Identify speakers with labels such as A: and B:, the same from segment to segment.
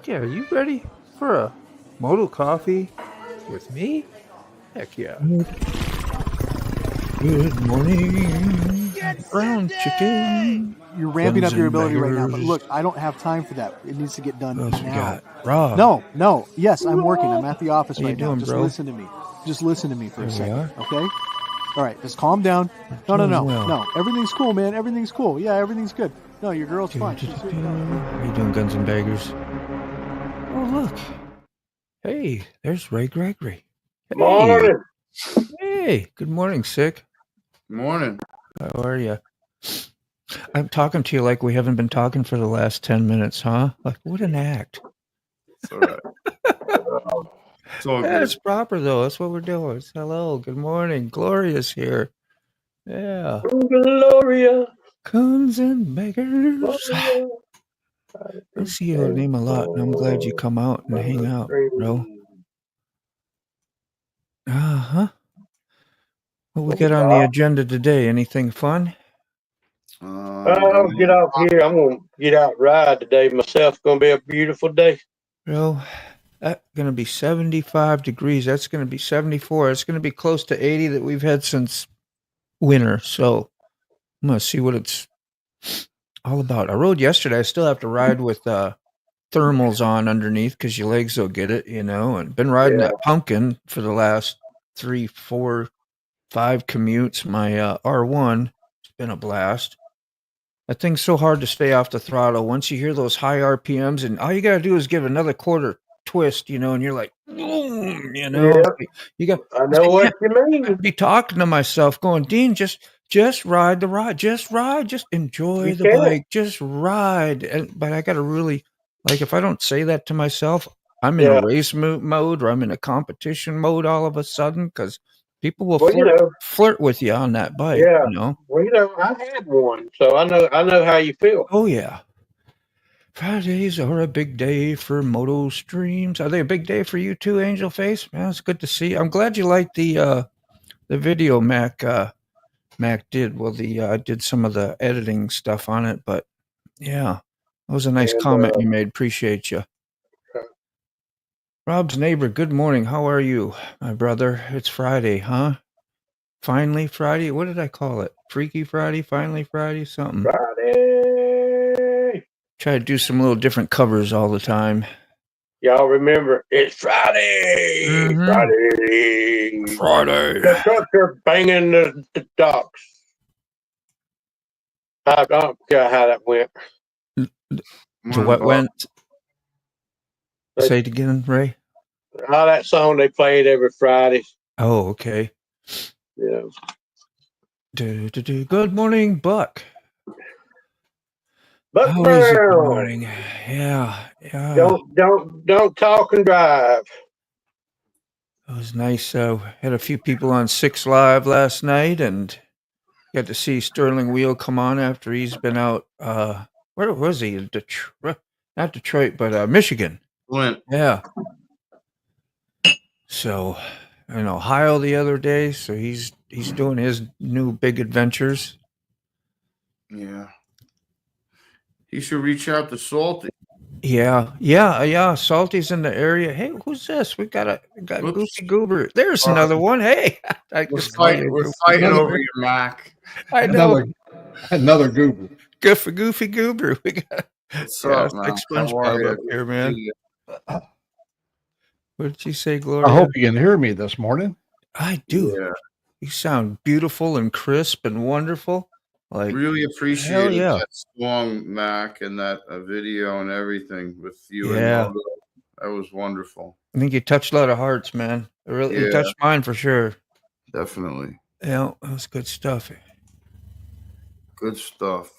A: Yeah, are you ready for a moto coffee with me? Heck yeah. Good morning, brown chicken.
B: You're ramping
A: Guns
B: up your
A: and
B: ability right now, but
A: daggers.
B: look, I don't have time for that. It needs to get done
A: What else we
B: now.
A: got? Rob.
B: No. Yes, I'm working. I'm at the office
A: How you
B: right now.
A: doing,
B: Just
A: bro?
B: listen to me. Just listen to me for a
A: There we
B: second,
A: are.
B: okay? All right, just calm down.
A: Doing
B: No.
A: well.
B: No, everything's cool, man. Everything's cool. Yeah, everything's good. No, your girl's fine.
A: How you doing, Guns and Daggers? Oh, look. Hey, there's Ray Gregory. Hey.
C: Morning.
A: Hey, good morning, Sick.
C: Morning.
A: How are you? I'm talking to you like we haven't been talking for the last 10 minutes, huh? Like, what an act.
C: It's all right. It's all
A: Yeah,
C: good.
A: it's proper, though. That's what we're doing. It's hello, good morning. Gloria's here. Yeah.
C: Gloria.
A: Guns and Beggars. I see your name a lot, and I'm glad you come out and hang out, bro. Uh-huh. What we got on the agenda today? Anything fun?
C: I'll get off here. I'm going to get out ride today myself. Going to be a beautiful day.
A: Bro, that's going to be 75 degrees. That's going to be 74. It's going to be close to 80 that we've had since winter. So I'm going to see what it's all about. I rode yesterday. I still have to ride with thermals on underneath because your legs will get it, you know, and been riding that pumpkin for the last 3, 4, 5 commutes. My R1, it's been a blast. That thing's so hard to stay off the throttle. Once you hear those high RPMs, and all you got to do is give another quarter twist, you know, and you're like, boom, you know.
C: Yeah.
A: You got.
C: I know what you mean.
A: I'd be talking to myself, going, Dean, just ride the ride, just ride, just enjoy the bike, just ride. But I got to really, like, if I don't say that to myself, I'm in a race mode or I'm in a competition mode all of a sudden because people will flirt with you on that bike.
C: Yeah.
A: You know?
C: Well, you know, I had one, so I know how you feel.
A: Oh yeah. Fridays are a big day for moto streams. Are they a big day for you too, Angel Face? Man, it's good to see you. I'm glad you liked the video Mac did. Well, I did some of the editing stuff on it, but yeah, that was a nice comment you made. Appreciate you. Rob's neighbor, good morning. How are you, my brother? It's Friday, huh? Finally Friday? What did I call it? Freaky Friday? Finally Friday? Something.
C: Friday.
A: Try to do some little different covers all the time.
C: Y'all remember, it's Friday.
A: Mm-hmm. Friday.
C: The trucks are banging the docks. I don't care how that went.
A: So what went? Say it again, Ray.
C: How that song they played every Friday.
A: Oh, okay.
C: Yeah.
A: Good morning, Buck.
C: Buck
A: How
C: Brown.
A: is it? Good morning. Yeah.
C: Don't talk and drive.
A: It was nice. Had a few people on 6 Live last night, and got to see Sterling Wheel come on after he's been out. Where was he? Detroit, not Detroit, but Michigan.
C: Flint.
A: Yeah. So, in Ohio the other day. So he's doing his new big adventures.
C: Yeah. You should reach out to Salty.
A: Yeah. Salty's in the area. Hey, who's this? We got Goofy Goober. There's another one. Hey, we're
C: fighting over your Mac.
A: I know.
D: Another Goober.
A: Goofy Goober. We got like SpongeBob up here, man. What did you say, Gloria?
D: I hope you can hear me this morning.
A: I do. Yeah. You sound beautiful and crisp and wonderful. Like,
C: really appreciate that song, Mac, and that video and everything with you.
A: Yeah.
C: And that was wonderful.
A: I think you touched a lot of hearts, man. You touched mine for sure.
C: Definitely.
A: Yeah, that was good stuff.
C: Good stuff.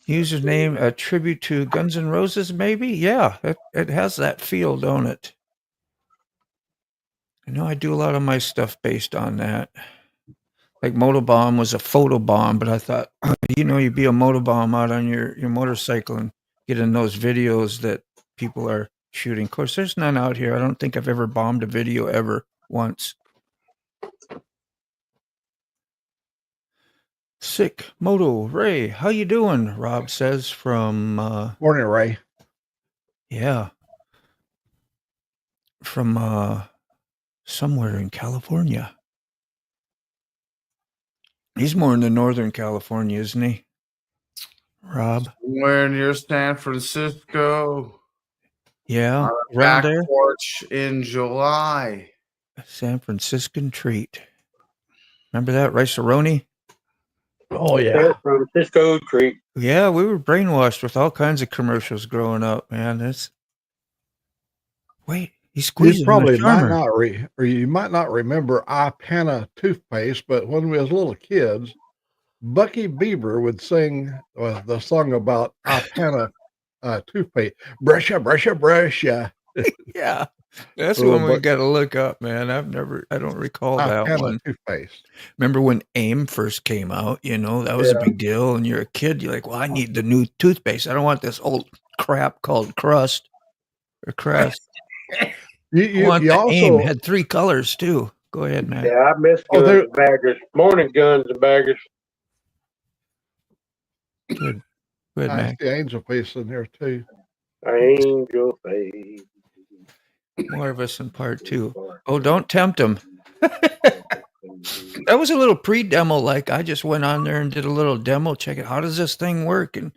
A: Username, a tribute to Guns N' Roses, maybe? Yeah, it has that feel, don't it? I know I do a lot of my stuff based on that. Like Motobomb was a photobomb, but I thought, you'd be a Motobomb out on your motorcycle and get in those videos that people are shooting. Of course, there's none out here. I don't think I've ever bombed a video ever once. Sick Moto Ray, how you doing? Rob says from
D: Morning, Ray.
A: Yeah. from somewhere in California. He's more in the Northern California, isn't he? Rob?
E: Somewhere near San Francisco.
A: Yeah,
E: On a
A: around
E: back
A: there.
E: porch in July.
A: A San Franciscan treat. Remember that, Rice-A-Roni?
D: Oh, yeah.
C: San Francisco treat.
A: Yeah, we were brainwashed with all kinds of commercials growing up, man. Wait, he's
D: You
A: squeezing
D: probably
A: the
D: might
A: charmer.
D: not or you might not remember Ipana toothpaste, but when we was little kids, Bucky Beaver would sing the song about Ipana toothpaste. Brush ya, brush ya, brush ya.
A: Yeah, that's
D: Oh,
A: one we
D: but
A: got to look up, man. I don't recall that
D: Ipana
A: one.
D: toothpaste.
A: Remember when AIM first came out? That was a big deal. And you're a kid, you're like, well, I need the new toothpaste. I don't want this old crap called Crust or Crest. I want
D: You
A: the AIM.
D: also
A: Had 3 colors too. Go ahead, man.
C: Yeah, I miss
D: Oh,
C: guns
D: there-
C: and baggers. Morning, guns and baggers.
A: Good. Good,
D: I
A: man.
D: see Angel Face in there too.
C: Angel face.
A: More of us in part 2. Oh, don't tempt him. That was a little pre-demo. Like I just went on there and did a little demo. Check it. How does this thing work? And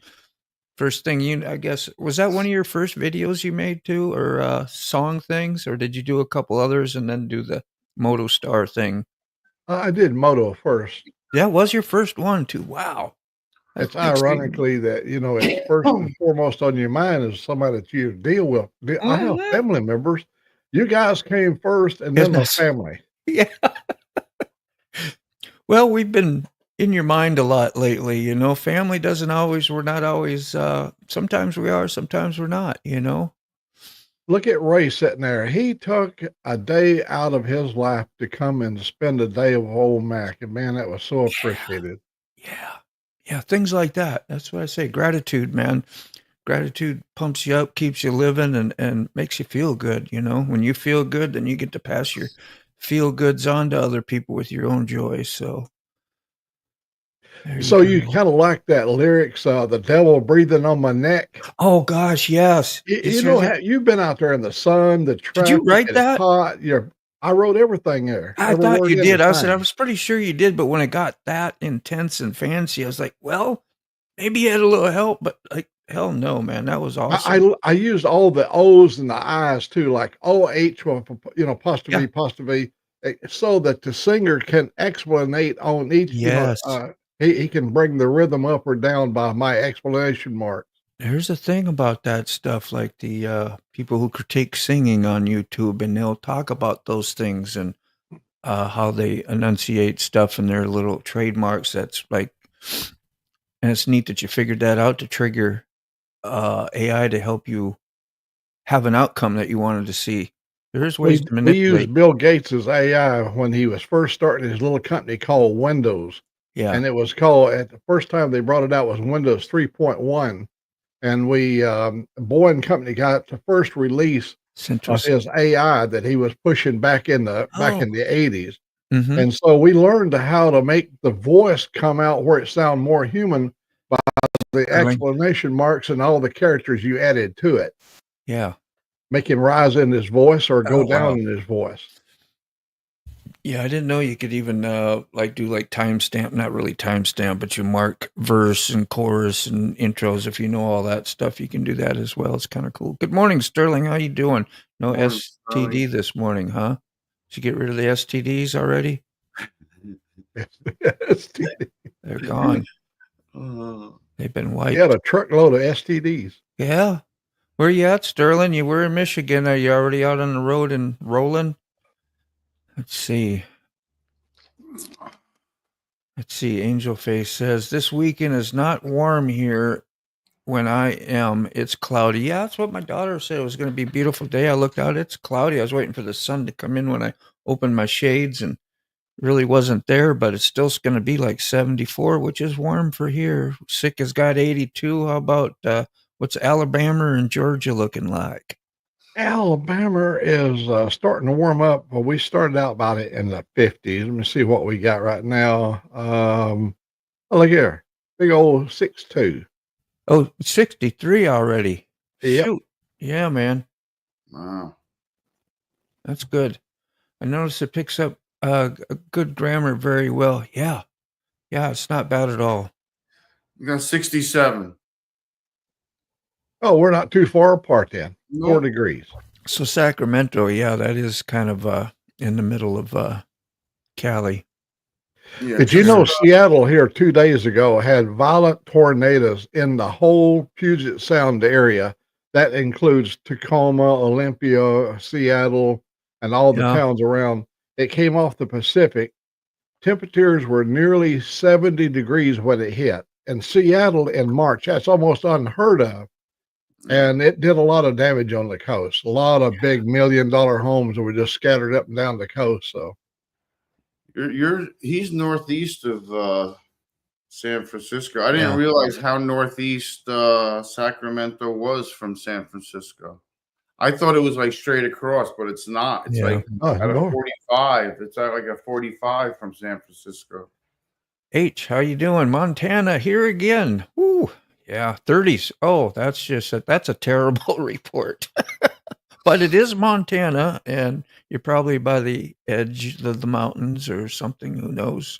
A: first thing I guess, was that one of your first videos you made too, or song things, or did you do a couple others and then do the Moto Star thing?
D: I did Moto first.
A: That was your first one too. Wow.
D: It's
A: That's extreme.
D: ironically that, it's first and foremost on your mind is somebody that you deal with. I have family members. You guys came first and then
A: Goodness.
D: the family.
A: Yeah. Well, we've been in your mind a lot lately, family we're not always, sometimes we are, sometimes we're not,
D: Look at Ray sitting there. He took a day out of his life to come and spend a day with old Mac. And man, that was so appreciated.
A: Yeah, things like that. That's what I say. Gratitude, man. Gratitude pumps you up, keeps you living, and makes you feel good. When you feel good, then you get to pass your feel goods on to other people with your own joy. So
D: You kind of like that lyrics, the devil breathing on my neck.
A: Oh gosh, yes.
D: You've been out there in the sun, the traffic.
A: Did you write that?
D: Hot. I wrote everything there.
A: I thought you did. I said, I was pretty sure you did, but when it got that intense and fancy, I was like, well, maybe you had a little help, but like, hell no, man. That was awesome.
D: I used all the O's and the I's too, like OH, apostrophe, so that the singer can explanate on each,
A: Yes.
D: he can bring the rhythm up or down by my explanation mark.
A: There's a thing about that stuff, like the people who critique singing on YouTube, and they'll talk about those things and how they enunciate stuff and their little trademarks. That's like, and it's neat that you figured that out to trigger AI to help you have an outcome that you wanted to see. There's ways to
D: We
A: manipulate.
D: used Bill Gates's AI when he was first starting his little company called Windows.
A: Yeah.
D: And it was called, at the first time they brought it out was Windows 3.1. And we, Boeing Company got the first release of his AI that he was pushing back in the 80s.
A: Mm-hmm.
D: And so we learned how to make the voice come out where it sound more human by the explanation marks and all the characters you added to it.
A: Yeah.
D: Make him rise in his voice or go down in his voice.
A: Yeah, I didn't know you could even do timestamp, not really timestamp, but you mark verse and chorus and intros. If you know all that stuff, you can do that as well. It's kind of cool. Good morning, Sterling. How you doing? No
E: Morning,
A: STD
E: Sterling.
A: this morning, huh? Did you get rid of the STDs already? They're gone. They've been wiped.
D: He had a truckload of STDs.
A: Yeah. Where you at, Sterling? You were in Michigan. Are you already out on the road and rolling? Let's see. Angel Face says, this weekend is not warm here when I am. It's cloudy. Yeah, that's what my daughter said. It was going to be a beautiful day. I looked out. It's cloudy. I was waiting for the sun to come in when I opened my shades, and really wasn't there, but it's still going to be like 74, which is warm for here. Sick has got 82. How about what's Alabama and Georgia looking like?
D: Alabama is starting to warm up. Well, we started out about it in the 50s. Let me see what we got right now. Look here. Big old 6'2".
A: Oh, 63 already.
D: Yep.
A: Shoot. Yeah, man.
E: Wow.
A: That's good. I noticed it picks up good grammar very well. Yeah. Yeah, it's not bad at all.
E: We got 67.
D: Oh, we're not too far apart then. 4
E: Nope.
D: degrees.
A: So Sacramento, yeah, that is kind of in the middle of Cali.
E: Yeah,
D: Did you know Seattle here 2 days ago had violent tornadoes in the whole Puget Sound area? That includes Tacoma, Olympia, Seattle, and all the
A: Yeah.
D: towns around. It came off the Pacific. Temperatures were nearly 70 degrees when it hit. And Seattle in March, that's almost unheard of. And it did a lot of damage on the coast. A lot of big $1 million homes were just scattered up and down the coast. So
E: he's northeast of San Francisco. I didn't
A: Yeah.
E: realize how northeast Sacramento was from San Francisco. I thought it was like straight across, but it's not. It's
A: Yeah.
E: like at a
D: north.
E: 45. It's at like a 45 from San Francisco.
A: H, how you doing? Montana here again. Woo. Yeah, 30s. Oh, that's a terrible report. But it is Montana, and you're probably by the edge of the mountains or something. Who knows?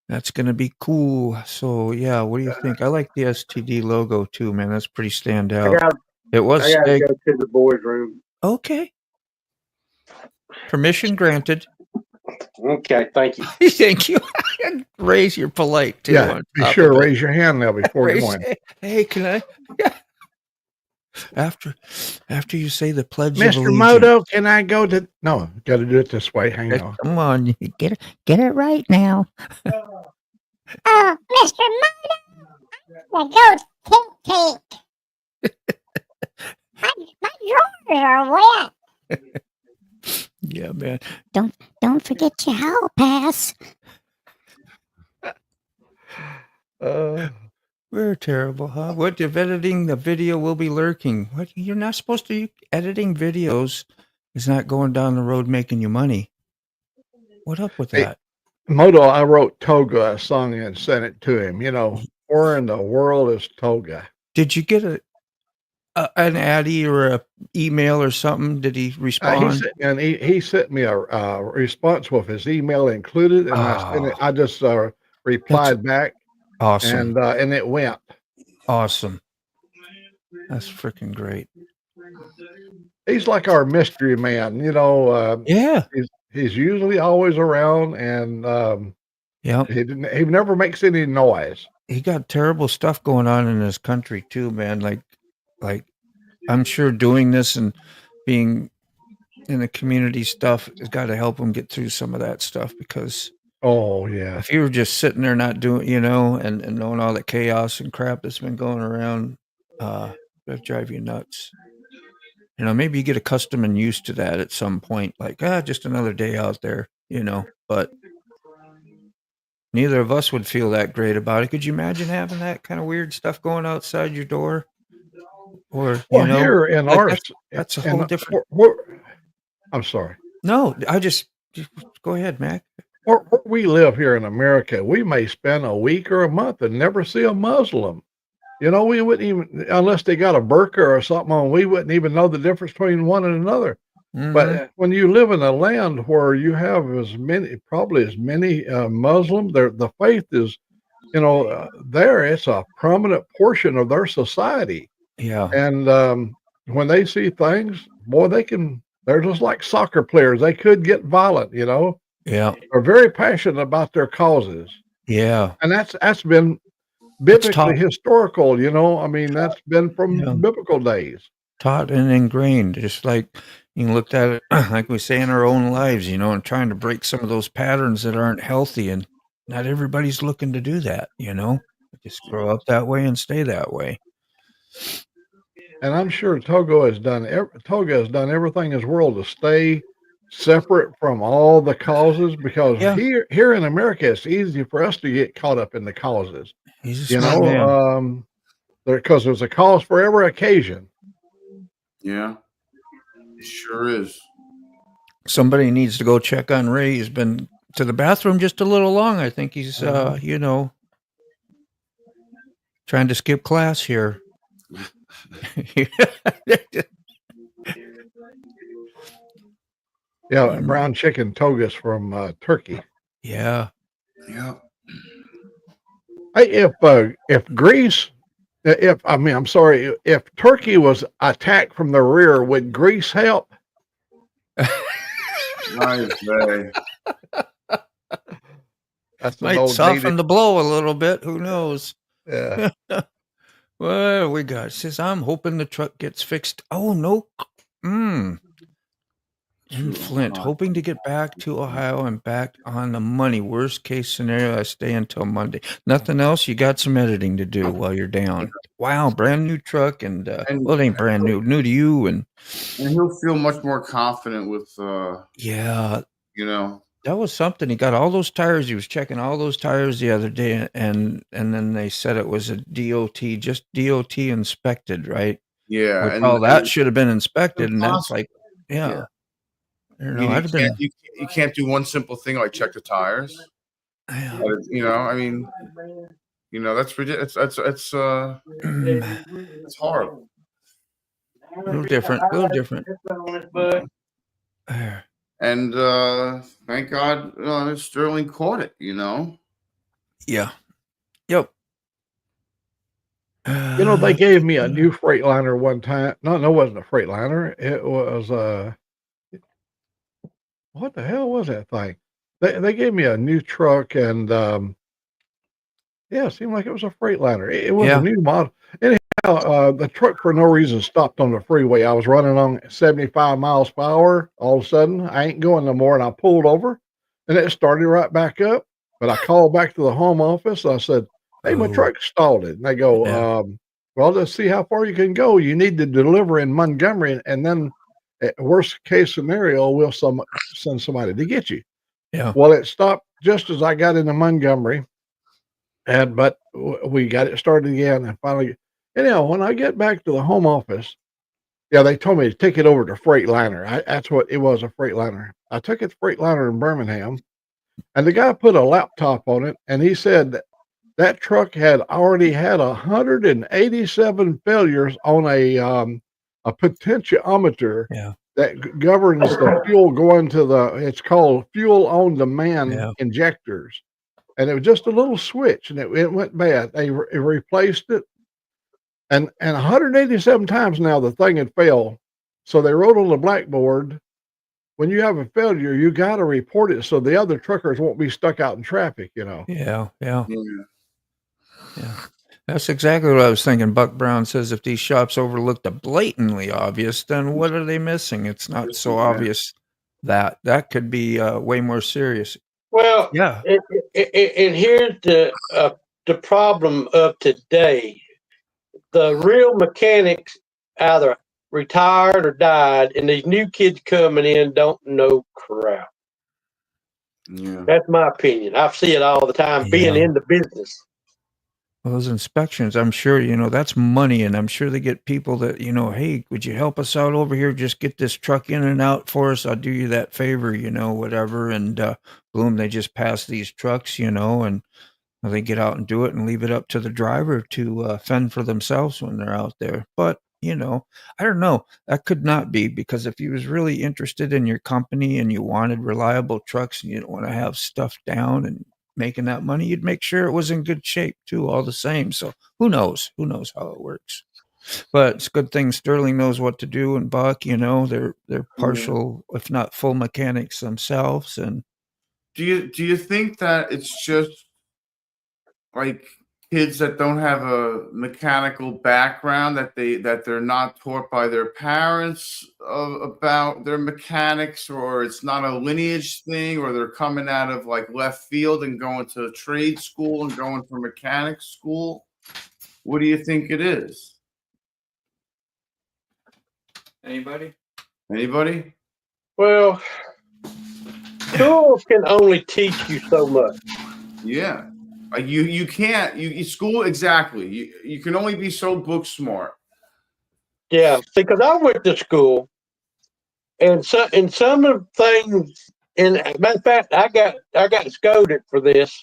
A: That's going to be cool. So, yeah, what do you think? I like the STD logo too, man. That's pretty standout. It was
C: I gotta
A: steak.
C: go to the boys' room.
A: Okay. Permission granted.
C: Okay, thank you.
A: Thank you. Raise your polite too.
D: Yeah,
A: on
D: be
A: top
D: sure
A: of
D: to
A: it.
D: raise your hand now before
A: Raise-
D: going.
A: Hey, can I? Yeah. After you say the pledge of
D: Mr.
A: allegiance.
D: Moto, can I go to? No, got to do it this way. Hang on.
A: Come on, you get it right now.
F: Mr. Moto, the goat tank. My drawers are wet.
A: Yeah, man.
F: Don't forget your hall pass.
A: We're terrible, huh? What if editing the video will be lurking? What, you're not supposed to. Editing videos is not going down the road making you money. What up with
D: Hey,
A: that?
D: Moto, I wrote Toga a song and sent it to him. You know, where in the world is Toga?
A: Did you get an Addy or a email or something? Did he respond?
D: He sent me a response with his email included, and I just replied back,
A: Awesome.
D: and it went.
A: Awesome. That's freaking great.
D: He's like our mystery man, you know.
A: Yeah.
D: He's usually always around, and
A: Yeah.
D: he never makes any noise.
A: He got terrible stuff going on in his country too, man. Like I'm sure doing this and being in the community stuff has got to help him get through some of that stuff, because
D: Oh yeah,
A: if you were just sitting there not doing, and knowing all the chaos and crap that's been going around, that'd drive you nuts. Maybe you get accustomed and used to that at some point, like, just another day out there, but neither of us would feel that great about it. Could you imagine having that kind of weird stuff going outside your door? Or,
D: well, here in
A: like
D: ours,
A: that's a whole different.
D: I'm sorry.
A: No, just go ahead, Mac.
D: Where we live here in America, we may spend a week or a month and never see a Muslim. We wouldn't even, unless they got a burqa or something on, we wouldn't even know the difference between one and another.
A: Mhm.
D: But when you live in a land where you have probably as many Muslims, the faith is, there, it's a prominent portion of their society.
A: Yeah.
D: And when they see things, boy, they're just like soccer players. They could get violent,
A: Yeah.
D: They're very passionate about their causes.
A: Yeah.
D: And that's been biblically historical, that's been from biblical days.
A: Taught and ingrained, just like you can look at it, like we say in our own lives, and trying to break some of those patterns that aren't healthy. And not everybody's looking to do that, just grow up that way and stay that way.
D: And I'm sure Toga has done everything in his world to stay separate from all the causes, because here in America, it's easy for us to get caught up in the causes.
A: He's a smart man.
D: Because there's a cause for every occasion.
E: Yeah, it sure is.
A: Somebody needs to go check on Ray. He's been to the bathroom just a little long. I think he's, trying to skip class here.
D: Yeah, brown chicken togas from Turkey.
A: Yeah.
E: Yeah.
D: Hey, if Greece, if I mean, I'm sorry, if Turkey was attacked from the rear, would Greece help?
E: Nice day.
D: That's an
A: Might
D: old
A: soften
D: dated.
A: the blow a little bit. Who knows?
D: Yeah.
A: Well, we got says I'm hoping the truck gets fixed. Oh no. In Flint, hoping to get back to Ohio and back on the money. Worst case scenario, I stay until Monday. Nothing else. You got some editing to do while you're down. Wow, brand new truck, and
E: And
A: well, it ain't brand new, new to you, and
E: he'll feel much more confident with
A: yeah,
E: you know.
A: that was something. He got all those tires. He was checking all those tires the other day, and then they said it was a DOT, just DOT inspected, right?
E: Yeah,
A: Which
E: and,
A: all that
E: and
A: should have been inspected, and that's
E: impossible.
A: like, yeah,
E: Yeah.
A: you
E: I
A: know,
E: mean,
A: I'd have been,
E: you can't do one simple thing like check the tires.
A: yeah.
E: You know, I mean, you know, that's ridiculous. It's horrible.
A: A little different, a little different.
E: And thank God Sterling caught it, you know.
A: Yeah. Yep.
D: You know, they gave me a new Freightliner one time. No, it wasn't a Freightliner. It was what the hell was that thing? They gave me a new truck, and yeah, it seemed like it was a Freightliner. It was
A: Yeah.
D: a new model. Anyhow, the truck for no reason stopped on the freeway. I was running on 75 miles per hour. All of a sudden, I ain't going no more, and I pulled over, and it started right back up. But I called back to the home office. I said, "Hey, my
A: Oh,
D: truck stalled it." And they go,
A: yeah.
D: "Well, let's see how far you can go. You need to deliver in Montgomery, and then, worst case scenario, we'll send somebody to get you."
A: Yeah.
D: Well, it stopped just as I got into Montgomery, but we got it started again, and finally, anyhow, when I get back to the home office, yeah, they told me to take it over to Freightliner. That's what it was, a Freightliner. I took it to Freightliner in Birmingham, and the guy put a laptop on it, and he said that truck had already had 187 failures on a potentiometer
A: Yeah.
D: that governs the fuel going to it's called fuel on demand
A: Yeah.
D: injectors. And it was just a little switch, and it went bad. They replaced it, and 187 times now the thing had failed. So they wrote on the blackboard, when you have a failure, you got to report it so the other truckers won't be stuck out in traffic.
A: Yeah.
E: Yeah.
A: Yeah. That's exactly what I was thinking. Buck Brown says if these shops overlook the blatantly obvious, then what are they missing? It's not so obvious that could be way more serious.
C: Well,
A: Yeah.
C: and here's the problem of today. The real mechanics either retired or died, and these new kids coming in don't know crap.
E: Yeah.
C: That's my opinion. I see it all the time being
A: Yeah.
C: in the business.
A: Well, those inspections, I'm sure, that's money, and I'm sure they get people that, hey, would you help us out over here? Just get this truck in and out for us. I'll do you that favor, whatever. And boom, they just pass these trucks, and they get out and do it and leave it up to the driver to fend for themselves when they're out there. But, I don't know. That could not be, because if you was really interested in your company and you wanted reliable trucks and you didn't want to have stuff down and making that money, you'd make sure it was in good shape too, all the same. So who knows how it works, but it's a good thing Sterling knows what to do. And Buck, they're partial, if not full mechanics themselves. And
E: Do you think that it's just like kids that don't have a mechanical background, that they're not taught by their parents about their mechanics, or it's not a lineage thing, or they're coming out of like left field and going to trade school and going for mechanic school? What do you think it is?
A: anybody?
C: Well, schools can only teach you so much.
E: Yeah. You can't school, exactly. You can only be so book smart.
C: Yeah, because I went to school, and some of the things. And matter of fact, I got scolded for this.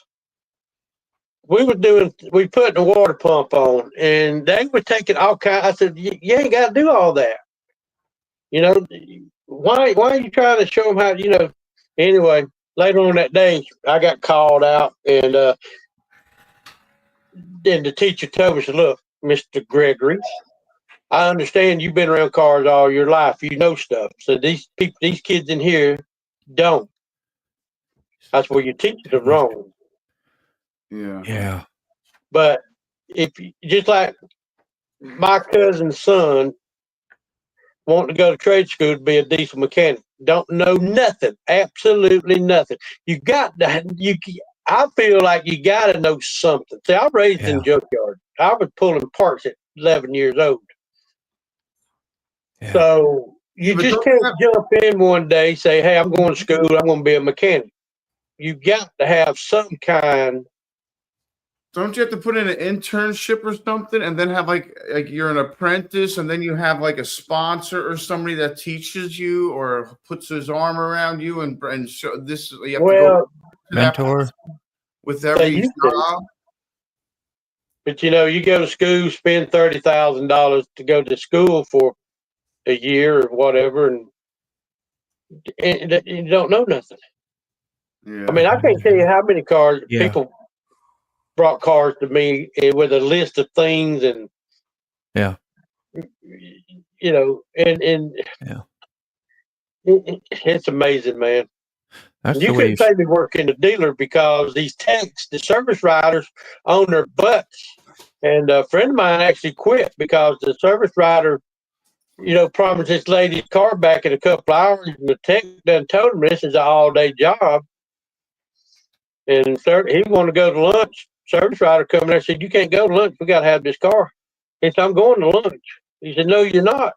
C: We putting the water pump on, and they were taking all kinds. I said, you ain't got to do all that. You know, why are you trying to show them how? Anyway, later on that day, I got called out, and then the teacher told me, said, "Look, Mister Gregory, I understand you've been around cars all your life. You know stuff. So these kids in here don't. That's where your teachers are wrong.
E: Yeah.
A: Yeah.
C: But just like my cousin's son wanting to go to trade school to be a diesel mechanic, don't know nothing, absolutely nothing. You got to I feel like you got to know something. See, I raised in junkyard. I was pulling parts at 11 years old.
A: Yeah.
C: So you just can't jump in one day, say, "Hey, I'm going to school. I'm going to be a mechanic." You got to have some kind.
E: Don't you have to put in an internship or something, and then have like you're an apprentice, and then you have like a sponsor or somebody that teaches you or puts his arm around you and show this? You have to go
A: mentor
E: with every job.
C: But you go to school, spend $30,000 to go to school for a year or whatever, and you don't know nothing.
E: Yeah.
C: I mean, I can't tell you how many cars people brought cars to me with a list of things, and and it's amazing, man. You couldn't say me work in the dealer because these techs, the service riders, on their butts. And a friend of mine actually quit because the service rider, promised this lady's car back in a couple hours, and the tech done told him this is an all-day job. And he wanted to go to lunch. Service rider come there and said, "You can't go to lunch. We got to have this car." He said, "I'm going to lunch." He said, "No, you're not."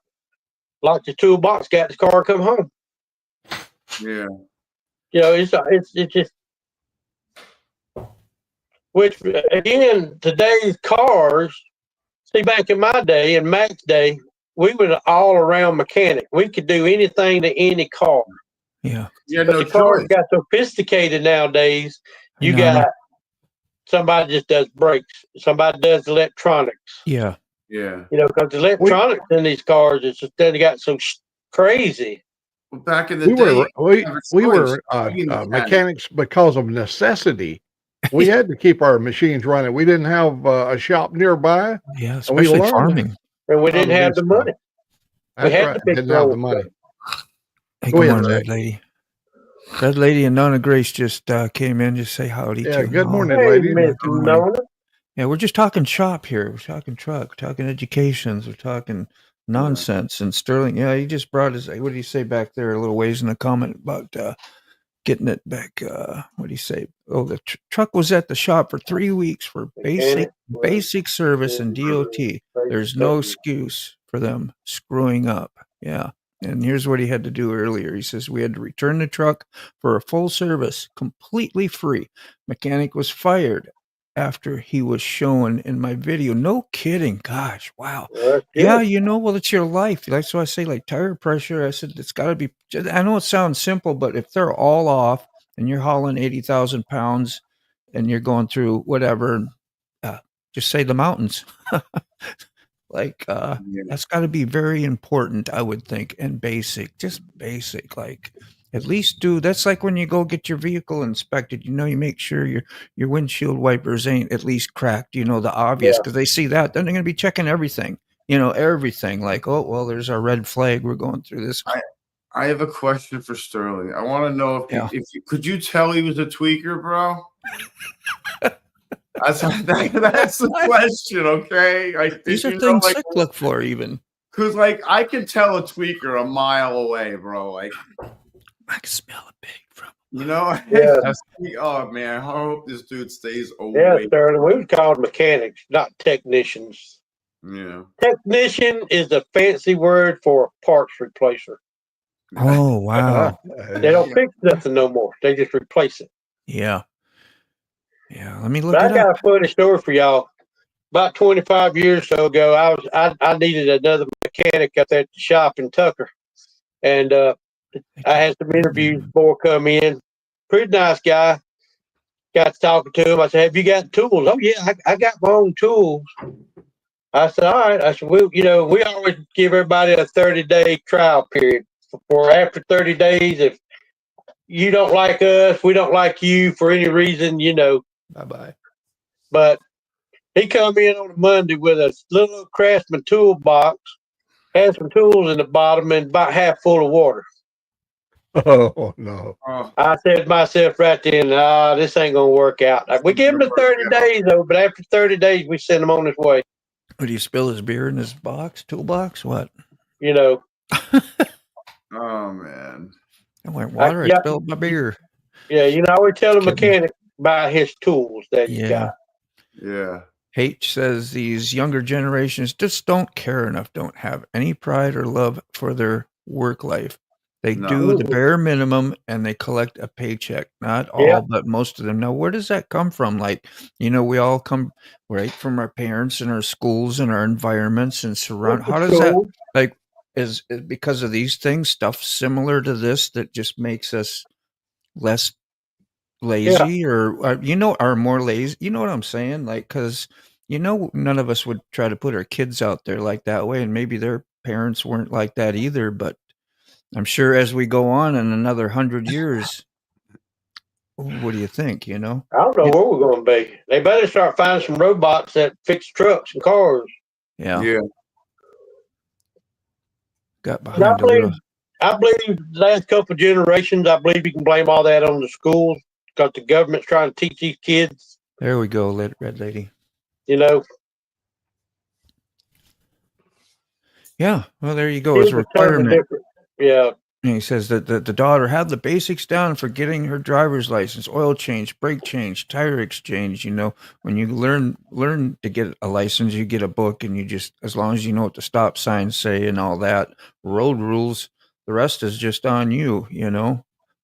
C: Locked the toolbox, got his car, come home.
E: Yeah.
C: It's just, which again, today's cars, see, back in my day, in Mac's day, we were all around mechanic. We could do anything to any car.
A: Yeah.
C: But the cars got sophisticated nowadays. You got somebody just does brakes. Somebody does electronics.
A: Yeah.
E: Yeah.
C: Because the electronics in these cars is just they got so crazy.
E: Well, back in the day,
D: we were mechanics because of necessity. We had to keep our machines running. We didn't have a shop nearby.
A: Yeah, especially farming.
C: And we didn't have the money.
D: That's right. Didn't have the money.
A: Hey, good morning, Red Lady. Red Lady and Nona Grace just came in. Just say howdy to
D: good morning, lady.
A: Yeah, we're just talking shop here. We're talking truck, talking educations. We're talking nonsense. And Sterling, he just brought his, what did he say back there a little ways in the comment about getting it back? What did he say? Oh, the truck was at the shop for 3 weeks for basic service and DOT. There's no excuse for them screwing up. Yeah. And here's what he had to do earlier. He says, we had to return the truck for a full service, completely free. Mechanic was fired after he was shown in my video. No kidding. Gosh, wow. Yeah, well, it's your life. That's why I say, like, tire pressure. I said, it's got to be, I know it sounds simple, but if they're all off and you're hauling 80,000 pounds and you're going through whatever, just say the mountains. That's got to be very important, I would think, and just basic, like at least that's like when you go get your vehicle inspected, you make sure your windshield wipers ain't at least cracked, the obvious, because they see that, then they're going to be checking everything, everything, like, oh, well, there's our red flag, we're going through this.
E: I have a question for Sterling. I want to know if you could you tell he was a tweaker, bro? That's the question, okay?
A: These are things I look for, even.
E: Because, I can tell a tweaker a mile away, bro. I
A: can smell a pig from.
E: Oh, man. I hope this dude stays away.
C: Yeah, Sterling. We would call mechanics, not technicians.
E: Yeah.
C: Technician is a fancy word for a parts replacer.
A: Oh, wow.
C: They don't fix nothing no more. They just replace it.
A: Yeah. Yeah, let me look.
C: I got a funny story for y'all. About 25 years or so ago, I needed another mechanic up at the shop in Tucker, and I had some interviews before come in. Pretty nice guy. Got to talking to him. I said, "Have you got tools?" "Oh yeah, I got my own tools." I said, all right. I said, we always give everybody a 30-day trial period. For after 30 days, if you don't like us, we don't like you for any reason,
A: Bye-bye.
C: But he come in on a Monday with a little Craftsman toolbox, had some tools in the bottom, and about half full of water.
D: Oh no.
E: Oh,
C: I said to myself right then, this ain't gonna work out. We give him the 30 days though, but after 30 days, we send him on his way.
A: Would he spill his beer in his toolbox? What?
E: oh man.
A: I went water. I spilled my beer.
C: Yeah, I always tell the
A: Kidding.
C: mechanic about his tools that he's
A: Yeah.
C: got.
E: Yeah.
A: H says these younger generations just don't care enough, don't have any pride or love for their work life. They
E: No.
A: do the bare minimum and they collect a paycheck. Not all,
C: Yeah.
A: but most of them. Now, where does that come from? Like, we all come right from our parents and our schools and our environments and surround. How does that, like, is it because of these things, stuff similar to this that just makes us less lazy or are more lazy? You know what I'm saying? Like, because none of us would try to put our kids out there like that way, and maybe their parents weren't like that either. But I'm sure as we go on in another 100 years, what do you think?
C: I don't know where we're going to be. They better start finding some robots that fix trucks and cars.
A: Yeah.
E: Yeah.
A: Got
C: And
A: behind a little.
C: I believe the last couple of generations, I believe you can blame all that on the schools because the government's trying to teach these kids.
A: There we go, red lady. Yeah. Well, there you go. It's a requirement.
C: Yeah.
A: And he says that the daughter had the basics down for getting her driver's license, oil change, brake change, tire exchange. When you learn to get a license, you get a book, and you just, as long as you know what the stop signs say and all that, road rules, the rest is just on you,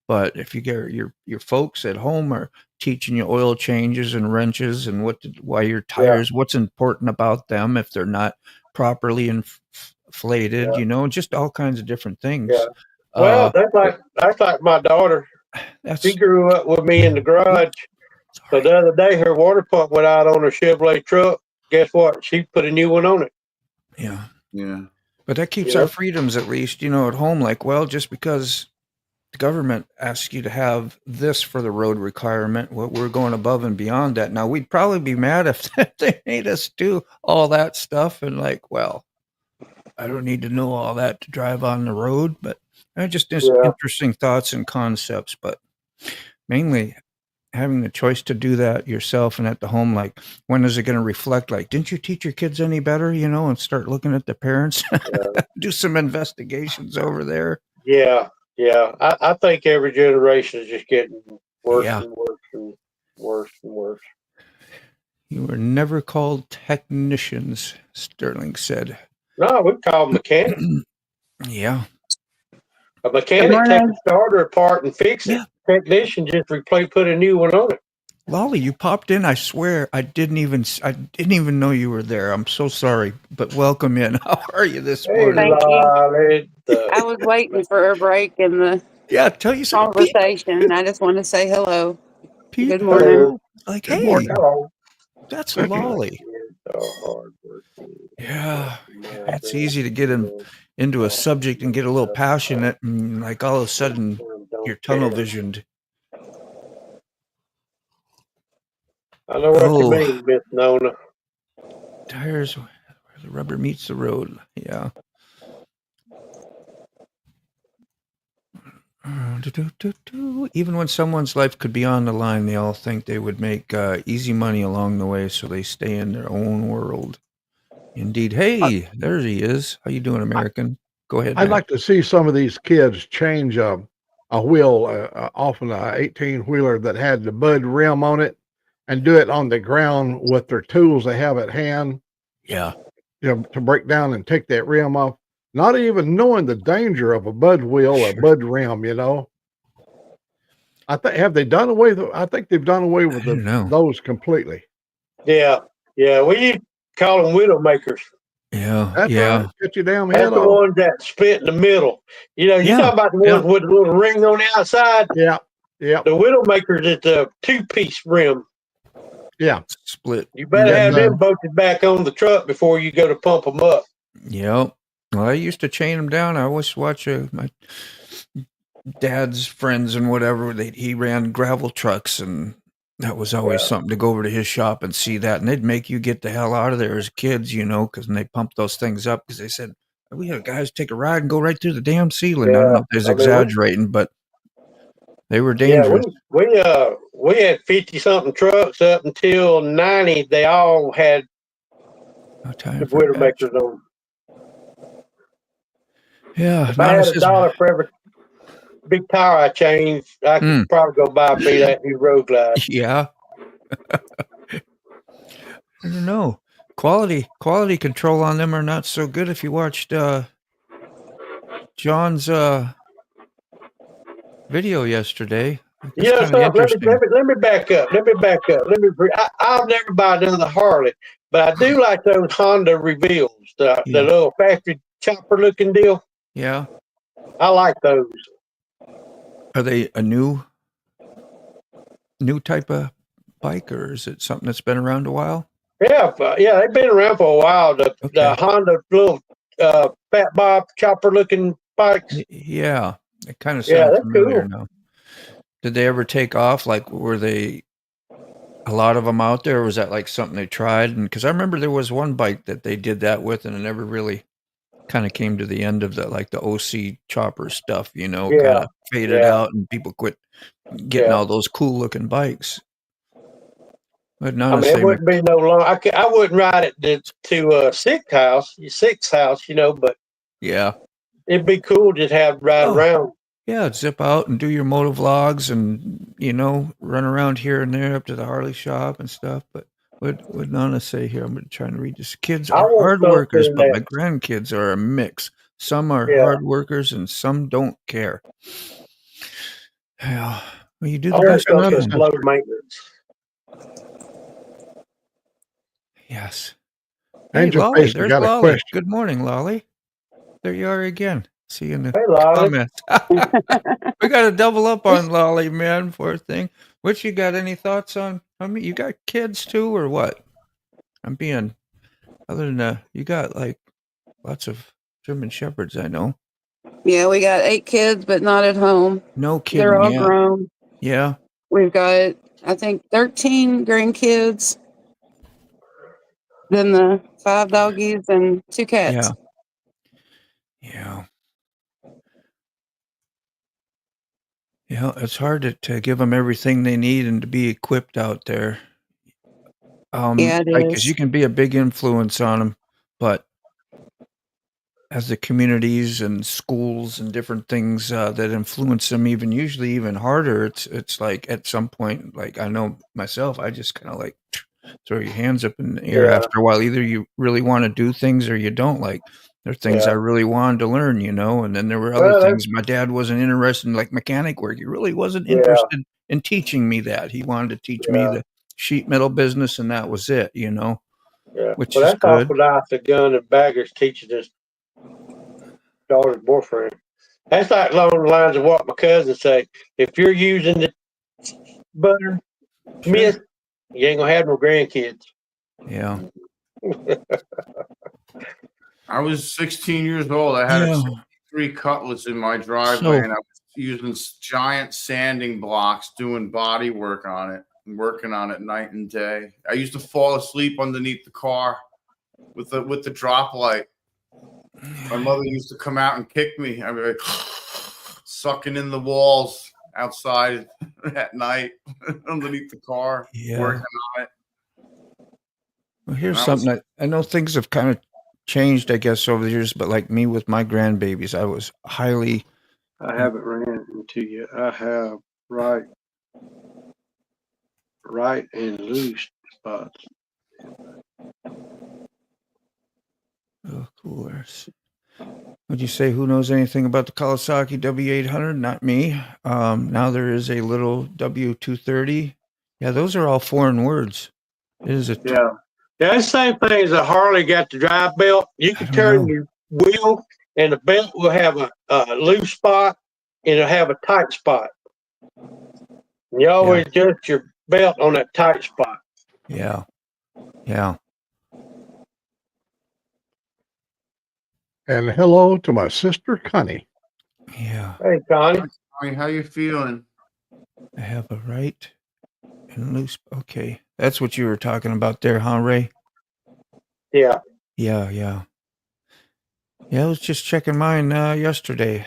A: But if you get your folks at home are teaching you oil changes and wrenches and why your tires, what's important about them if they're not properly inflated, just all kinds of different things.
C: Yeah. Well, that's like my daughter. She grew up with me in the garage. So the other day, her water pump went out on her Chevrolet truck. Guess what? She put a new one on it.
A: Yeah.
E: Yeah.
A: But that keeps our freedoms, at least, at home. Like, well, just because the government asks you to have this for the road requirement, we're going above and beyond that. Now, we'd probably be mad if they made us do all that stuff. And like, well, I don't need to know all that to drive on the road, but just interesting thoughts and concepts. But mainly having the choice to do that yourself and at the home, like, when is it going to reflect? Like, didn't you teach your kids any better, and start looking at the parents, do some investigations over there.
C: Yeah. Yeah. I think every generation is just getting worse and worse and worse and worse.
A: You were never called technicians, Sterling said.
C: No, we call them mechanics.
A: Yeah.
C: A mechanic takes the starter apart and fix it. Technician just put a new one on it.
A: Lolly, you popped in. I swear I didn't even know you were there. I'm so sorry, but welcome in. How are you this morning?
G: Thank you. I was waiting for a break in the
A: tell you something.
G: conversation. I just want to say hello.
A: Pete,
G: good morning.
A: Like,
C: Good
A: hey,
C: morning. Hello.
A: That's Lolly. Yeah, it's easy to get into a subject and get a little passionate, and like all of a sudden you're tunnel visioned.
C: I know what you mean, Miss Nona.
A: Tires where the rubber meets the road. Yeah. Even when someone's life could be on the line, they all think they would make easy money along the way, so they stay in their own world. Indeed. Hey, there he is. How you doing, American? Go ahead.
D: I'd like to see some of these kids change a wheel off an 18-wheeler that had the Bud rim on it, and do it on the ground with their tools they have at hand.
A: Yeah.
D: To break down and take that rim off, not even knowing the danger of a Bud wheel or Bud rim. I think they've done away with those completely.
C: Yeah. We call them widow makers.
A: Yeah.
D: That's right. Get you down head
C: That's the ones that split in the middle. You talking about the ones with the little ring on the outside?
D: Yeah.
C: The widow makers is the 2-piece rim.
D: Yeah.
A: split.
C: You better
D: And,
C: have them bolted back on the truck before you go to pump them up.
A: Yep. Well, I used to chain them down. I always watch my dad's friends and whatever. He ran gravel trucks, and that was always something to go over to his shop and see that. And they'd make you get the hell out of there as kids, because they pumped those things up because they said, we had guys take a ride and go right through the damn ceiling. I don't know if they're exaggerating, but they were dangerous.
C: We had 50 something trucks up until 90. They all had
A: No time
C: the
A: for
C: Widowmakers on.
A: Yeah.
C: If I had $1 for every big tire I changed, I could probably go buy me that new Road Glide.
A: Yeah. I don't know. Quality control on them are not so good. If you watched John's video yesterday,
C: Yeah, so let me back up. I'll never buy another Harley, but I do like those Honda reveals, the little factory chopper looking deal.
A: Yeah.
C: I like those.
A: Are they a new type of bike, or is it something that's been around a while?
C: Yeah, they've been around for a while. The Honda little fat bob chopper looking bikes.
A: Yeah, it kind of sounds familiar
C: cool.
A: now. Did they ever take off? Like, were they a lot of them out there, or was that like something they tried? And because I remember there was one bike that they did that with, and it never really kind of came to the end of the OC chopper stuff, kind of faded out, and people quit getting all those cool looking bikes. But none
C: it wouldn't be no long. I wouldn't ride it to Six's house, but
A: yeah,
C: it'd be cool to have ride around.
A: Yeah, zip out and do your motovlogs and, run around here and there up to the Harley shop and stuff. But what Nana say here? I'm trying to read this. Kids are hard workers, but my grandkids are a mix. Some are hard workers and some don't care. Yeah, well, you do the best you can.
C: Low maintenance.
A: Yes.
D: Angel
A: Lolly,
D: Face,
A: there's
D: got a
A: Lolly.
D: question.
A: Good morning, Lolly. There you are again. See you in the
C: comments.
A: We got to double up on Lolly, man. Poor thing. Which you got any thoughts on? I mean, you got kids too, or what? Other than you got like lots of German Shepherds, I know.
G: Yeah, we got 8 kids, but not at home.
A: No kidding.
G: They're all grown.
A: Yeah.
G: We've got, I think, 13 grandkids. Then the 5 doggies and 2 cats.
A: Yeah. Yeah, it's hard to give them everything they need and to be equipped out there.
G: It is.
A: Because you can be a big influence on them, but as the communities and schools and different things that influence them usually even harder, it's like at some point, like I know myself, I just kind of like throw your hands up in the air after a while. Either you really want to do things or you don't. Like there are things I really wanted to learn, and then there were other things my dad wasn't interested in, like mechanic work. He really wasn't interested in teaching me that. He wanted to teach me the sheet metal business, and that was it,
C: Yeah.
A: Which
C: well,
A: is
C: that's
A: good.
C: awful nice. The gun and baggers teaching his daughter's boyfriend. That's like along the lines of what my cousins say. If you're using the butter, miss, you ain't gonna have no grandkids.
A: Yeah.
E: I was 16 years old. I had 3 Cutlass in my driveway, and I was using giant sanding blocks, doing body work on it, and working on it night and day. I used to fall asleep underneath the car with the drop light. My mother used to come out and kick me. I'd be like sucking in the walls outside at night underneath the car, working on it.
A: Well, here's something I know things have kind of changed, I guess, over the years, but like me with my grandbabies, I was highly.
C: I haven't ran into you. I have right and loose spots.
A: Oh, coolers. Would you say who knows anything about the Kawasaki W800? Not me. Now there is a little W230. Yeah, those are all foreign words. It is a
C: the same thing as a Harley got the drive belt. You can turn your wheel, and the belt will have a loose spot, and it'll have a tight spot. And you always adjust your belt on that tight spot.
A: Yeah. Yeah.
D: And hello to my sister Connie.
A: Yeah.
C: Hey, Connie.
E: Connie, how you feeling?
A: I have a right and loose. Okay. That's what you were talking about there, huh, Ray?
C: Yeah.
A: Yeah. Yeah. Yeah. I was just checking mine yesterday.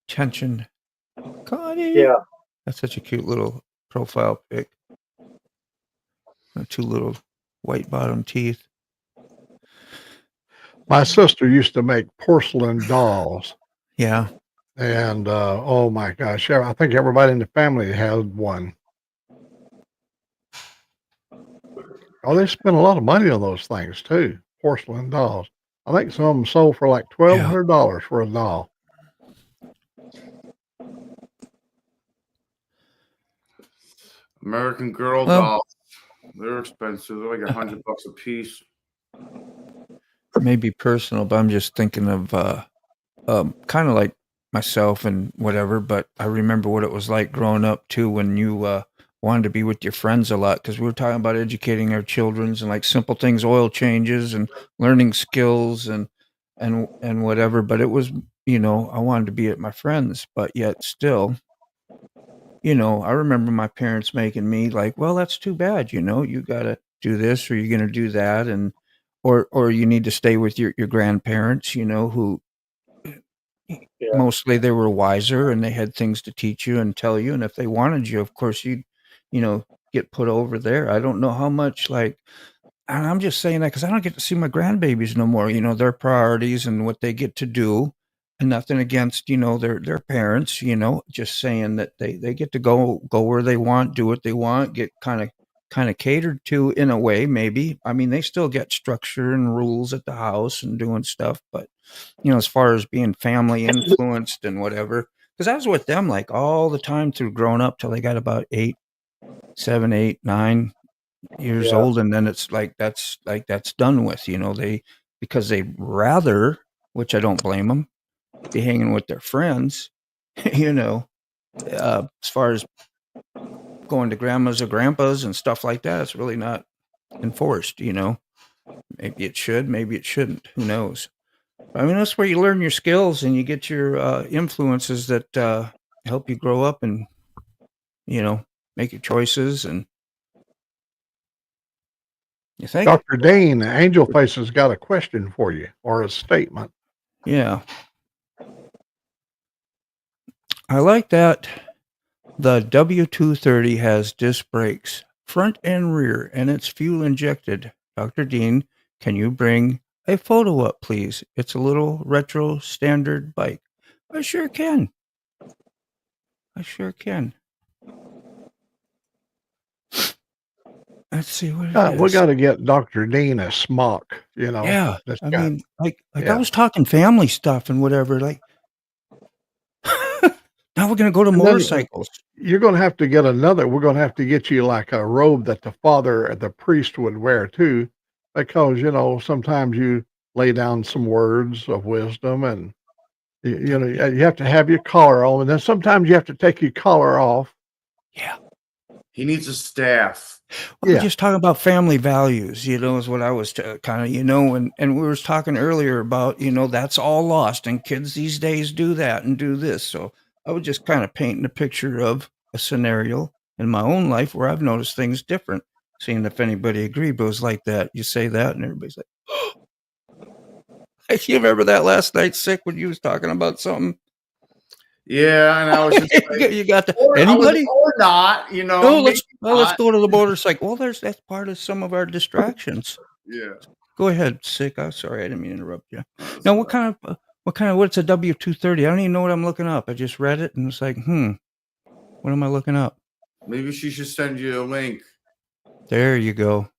A: Tension. Connie.
C: Yeah.
A: That's such a cute little profile pic. Two little white bottom teeth.
D: My sister used to make porcelain dolls.
A: Yeah.
D: And oh my gosh, I think everybody in the family had one. Oh, they spent a lot of money on those things too. Porcelain dolls. I think some of them sold for like $1,200 for a doll.
E: American Girl
A: Well-
E: dolls. They're expensive. They're like $100 a piece.
A: Maybe personal, but I'm just thinking of kind of like myself and whatever. But I remember what it was like growing up too, when you wanted to be with your friends a lot, because we were talking about educating our childrens and like simple things, oil changes and learning skills and whatever. But it was, I wanted to be at my friends, but yet still, I remember my parents making me like, well, that's too bad, you got to do this or you're going to do that, and or you need to stay with your grandparents, who
C: Yeah.
A: mostly they were wiser and they had things to teach you and tell you, and if they wanted you, of course you'd get put over there. I don't know how much, like, and I'm just saying that because I don't get to see my grandbabies no more, their priorities and what they get to do, and nothing against, their parents, just saying that they get to go where they want, do what they want, get kind of catered to in a way, maybe. I mean, they still get structure and rules at the house and doing stuff, but as far as being family influenced and whatever, because I was with them like all the time through growing up till they got about 7, 8, 9 years
C: Yeah.
A: old, and then it's like that's done with. Because they rather, which I don't blame them, be hanging with their friends. As far as going to grandmas or grandpas and stuff like that, it's really not enforced. Maybe it should, maybe it shouldn't. Who knows? I mean, that's where you learn your skills and you get your influences that help you grow up and make your choices. And you think,
D: Dr. Dane, Angel Face has got a question for you or a statement.
A: yeah, I like that. The W230 has disc brakes, front and rear, and it's fuel injected. Dr. Dean, can you bring a photo up, please? It's a little retro standard bike. I sure can. Let's see what it is.
D: We got to get Dr. Dean a smock,
A: Yeah,
D: that's
A: I
D: got-
A: mean, like
D: yeah.
A: I was talking family stuff and whatever. Like, now we're gonna go to
D: And then-
A: motorcycles.
D: You're going to have to get another. We're going to have to get you like a robe that the priest would wear too, because sometimes you lay down some words of wisdom, and you have to have your collar on, and then sometimes you have to take your collar off.
A: Yeah,
E: He needs a staff.
A: well,
D: Yeah.
A: we're just talking about family values. Is what I was kind of and we were talking earlier about that's all lost, and kids these days do that and do this. So I was just kind of painting a picture of a scenario in my own life where I've noticed things different, seeing if anybody agreed. But it was like that. You say that, and everybody's like, "Oh." You remember that last night, Sick, when you was talking about something?
E: Yeah, and I was just like,
A: You got
E: or
A: anybody?
E: or not,
A: No, let's
E: maybe
A: let's
E: not.
A: go to the motorcycle. Well, that's part of some of our distractions.
E: Yeah.
A: Go ahead, Sick. I'm sorry, I didn't mean to interrupt you. Now, what's a W230? I don't even know what I'm looking up. I just read it and it's like, what am I looking up?
E: Maybe she should send you a link.
A: There you go.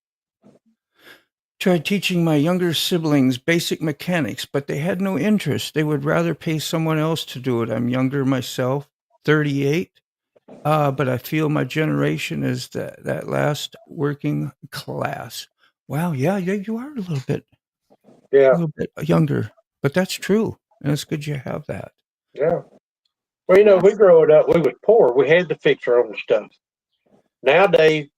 A: Tried teaching my younger siblings basic mechanics, but they had no interest. They would rather pay someone else to do it. I'm younger myself, 38. But I feel my generation is that last working class. Wow, yeah, you are a little bit younger, but that's true, and it's good you have that.
C: Yeah. Well, we growing up, we was poor. We had to fix our own stuff. Nowadays,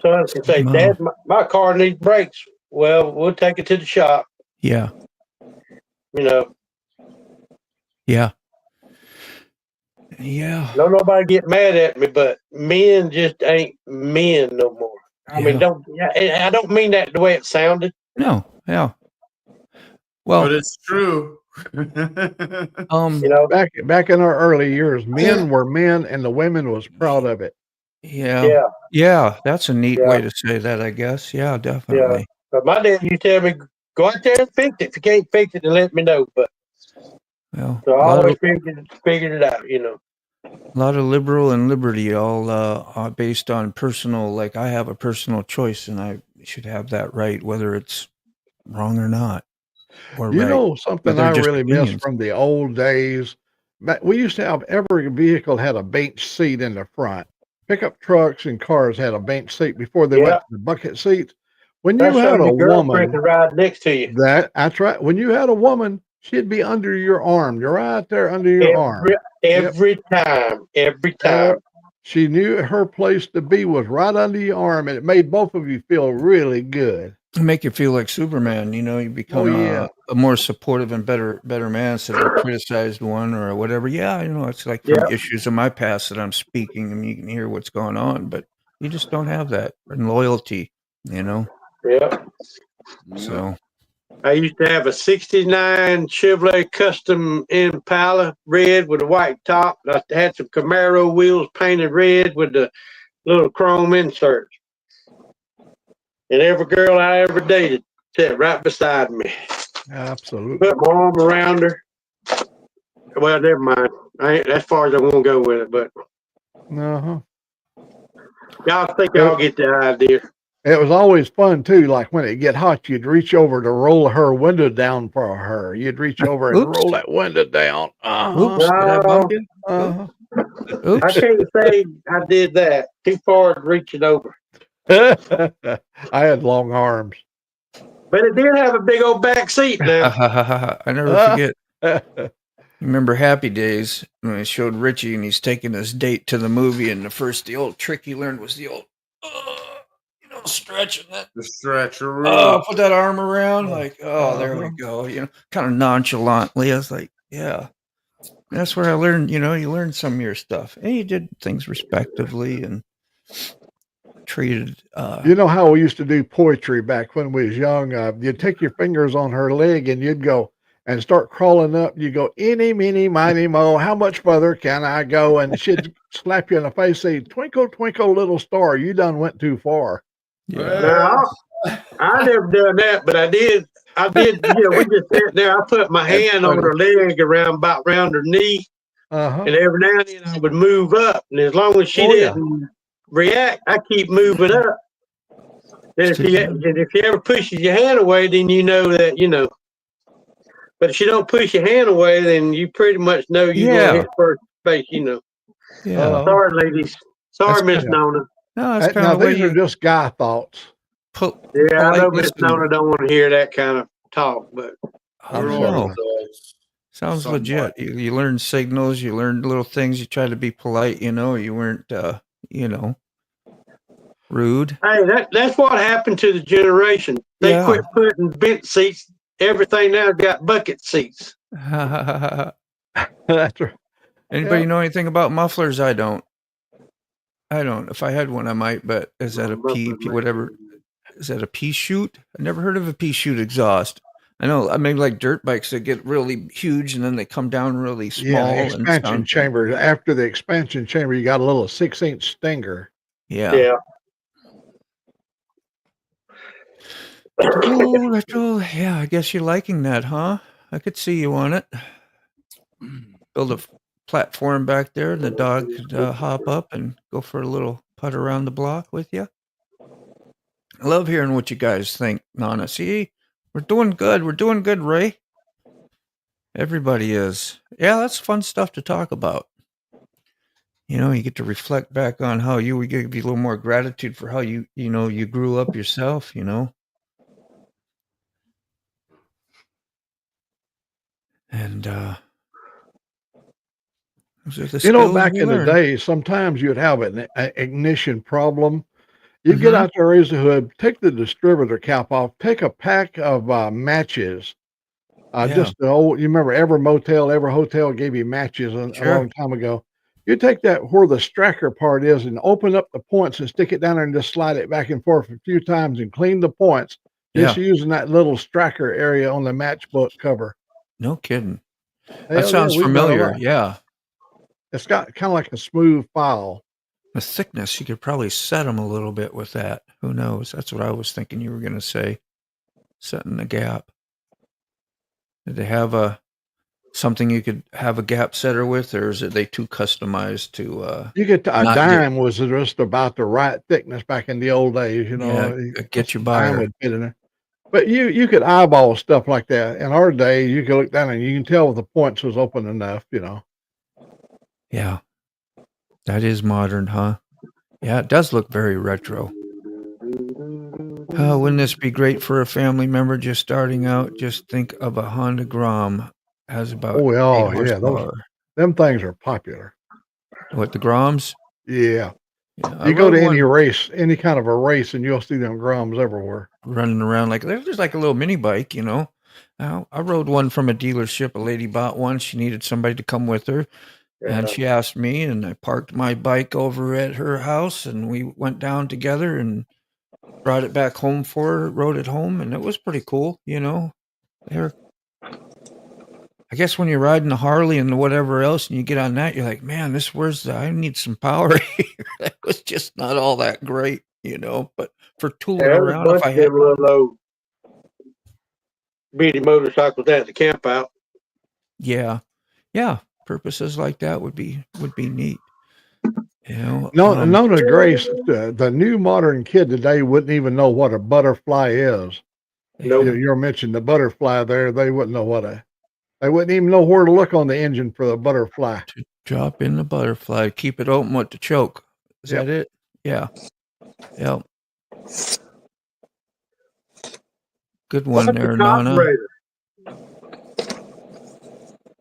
C: son can say,
A: Mom.
C: Dad, my car needs brakes. Well, we'll take it to the shop.
A: Yeah.
C: You know,
A: Yeah. Yeah.
C: don't nobody get mad at me, but men just ain't men no more. I mean, I don't mean that the way it sounded.
A: No. Yeah.
E: But
A: Well,
E: it's true.
C: You know,
D: Back in our early years, men were men and the women was proud of it.
A: yeah.
C: yeah,
A: Yeah. That's a neat
C: Yeah.
A: way to say that, I guess. Yeah,
C: yeah.
A: definitely.
C: But my dad, you tell me, go out there and fix it. If you can't fix it, then let me know. But
A: Well,
C: so
A: a
C: I
A: lot
C: always
A: of,
C: figured it out. You know.
A: a lot of liberal and liberty all are based on personal, like I have a personal choice and I should have that right, whether it's wrong or not. Or
D: You
A: right.
D: know
A: But
D: something
A: they're
D: I
A: just
D: really miss
A: opinions.
D: from the old days? We used to have every vehicle had a bench seat in the front. Pickup trucks and cars had a bench seat before they
C: Yeah.
D: went to the bucket seats. When
C: That's
D: you
C: so
D: had a
C: your girlfriend
D: woman,
C: can ride next to you.
D: that's right. When you had a woman, she'd be under your arm. You're right there under your arm.
C: Every time.
D: She knew her place to be was right under your arm, and it made both of you feel really good.
A: Make you feel like Superman, you become
D: yeah.
A: a more supportive and better man instead of a criticized one or whatever. Yeah, it's like from issues of my past that I'm speaking and you can hear what's going on, but you just don't have that and loyalty,
C: Yeah.
A: So
C: I used to have a 69 Chevrolet Custom Impala red with a white top. I had some Camaro wheels painted red with the little chrome inserts. And every girl I ever dated sat right beside me.
D: Absolutely.
C: Put my arm around her. Well, never mind. I ain't as far as I want to go with it, but
D: Uh-huh.
C: y'all think y'all get the idea.
D: It was always fun too. Like when it get hot, you'd reach over to roll her window down for her. You'd reach over and
A: Oops.
D: roll that window down.
A: Oops, did I bump you? Oops.
C: I can't say I did that. Too far reaching over.
D: I had long arms.
C: But it did have a big old back seat now.
A: I never forget. Remember Happy Days when I showed Richie and he's taking his date to the movie and the old trick he learned was the old stretching that.
E: The stretcher.
A: Put that arm around like, there we go. Kind of nonchalantly. I was like, yeah. That's where I learned, you learned some of your stuff. And you did things respectively and treated
D: You know how we used to do poetry back when we was young? You'd take your fingers on her leg and you'd go and start crawling up. You go, eeny, meeny, miny, mo, how much further can I go? And she'd slap you in the face, say, twinkle, twinkle, little star, you done went too far.
C: Now, I never done that, but I did. We just sat there. I put my hand on her leg about around her knee.
D: Uh-huh.
C: And every now and then I would move up. And as long as she didn't react, I keep moving up. And if she ever pushes your hand away, then you know that. But if she don't push your hand away, then you pretty much know you're going to hit first base,
A: Yeah.
C: Sorry, ladies. Sorry, Miss Nona.
A: No, that's kind
D: Now,
A: of the way
D: these are just guy thoughts.
C: Yeah, I know Miss Nona don't want to hear that kind of talk, but
A: I don't know. Sounds legit. You learn signals, you learned little things, you try to be polite, you weren't rude.
C: Hey, that's what happened to the generation. They quit putting bench seats. Everything now got bucket seats.
D: That's right.
A: Anybody know anything about mufflers? I don't. If I had one, I might, but is that a whatever? Is that a pea shoot? I never heard of a pea shoot exhaust. I know, I mean, like dirt bikes that get really huge and then they come down really small.
D: Yeah, expansion chamber. After the expansion chamber, you got a little 6-inch stinger.
A: Yeah. Yeah, I guess you're liking that, huh? I could see you on it. Build a platform back there. The dog could hop up and go for a little putt around the block with you. I love hearing what you guys think, Nana. See, we're doing good. We're doing good, Ray. Everybody is. Yeah, that's fun stuff to talk about. You get to reflect back on how we give you a little more gratitude for how you grew up yourself, And
D: back in the day, sometimes you'd have an ignition problem You get
A: Mhm.
D: out there, raise the hood, take the distributor cap off, take a pack of matches.
A: Yeah.
D: Just the old, you remember every motel, every hotel gave you matches a
A: Sure.
D: long time ago. You take that where the stracker part is and open up the points and stick it down there and just slide it back and forth a few times and clean the points, just
A: Yeah.
D: using that little stracker area on the matchbook cover.
A: No kidding. That
D: Hell yeah,
A: sounds
D: we've done a
A: familiar.
D: lot.
A: Yeah.
D: It's got kind of like a smooth file.
A: The thickness, you could probably set them a little bit with that. Who knows? That's what I was thinking you were going to say. Setting the gap. Did they have something you could have a gap setter with, or is it they too customized to
D: You get to, a
A: not get
D: dime was just about the right thickness back in the old days, you
A: yeah,
D: know.
A: get you
D: A
A: by
D: dime
A: her?
D: would fit in there. But you could eyeball stuff like that. In our day, you could look down and you can tell if the points was open enough, you know.
A: Yeah, that is modern, huh? Yeah, it does look very retro. Wouldn't this be great for a family member just starting out? Just think of a Honda Grom has about
D: Oh,
A: 8
D: yeah,
A: horsepower.
D: them things are popular.
A: What, the Groms?
D: Yeah.
A: Yeah, I
D: You go
A: rode
D: to any
A: one
D: race, any kind of a race, and you'll see them Groms everywhere.
A: running around like they're just like a little mini bike, you know. I rode one from a dealership. A lady bought one. She needed somebody to come with her. And she asked me, and I parked my bike over at her house, and we went down together and brought it back home for her, rode it home, and it was pretty cool, you know. They're, I guess when you're riding a Harley and whatever else, and you get on that, you're like, man, I need some power here. That was just not all that great, you know. But for tooling
C: There's a
A: around, if
C: bunch
A: I
C: of
A: had,
C: them little old bitty motorcycles out to camp out.
A: yeah, purposes like that would be neat, you know.
D: No, known to Grace, the new modern kid today wouldn't even know what a butterfly is.
C: Nope.
D: You're mentioning the butterfly there. They wouldn't know they wouldn't even know where to look on the engine for the butterfly.
A: To drop in the butterfly, keep it open with the choke. Is
D: Yep.
A: that it? Yeah. Yep. Good one
C: What's
A: there,
C: the
A: Nana.
C: carburetor?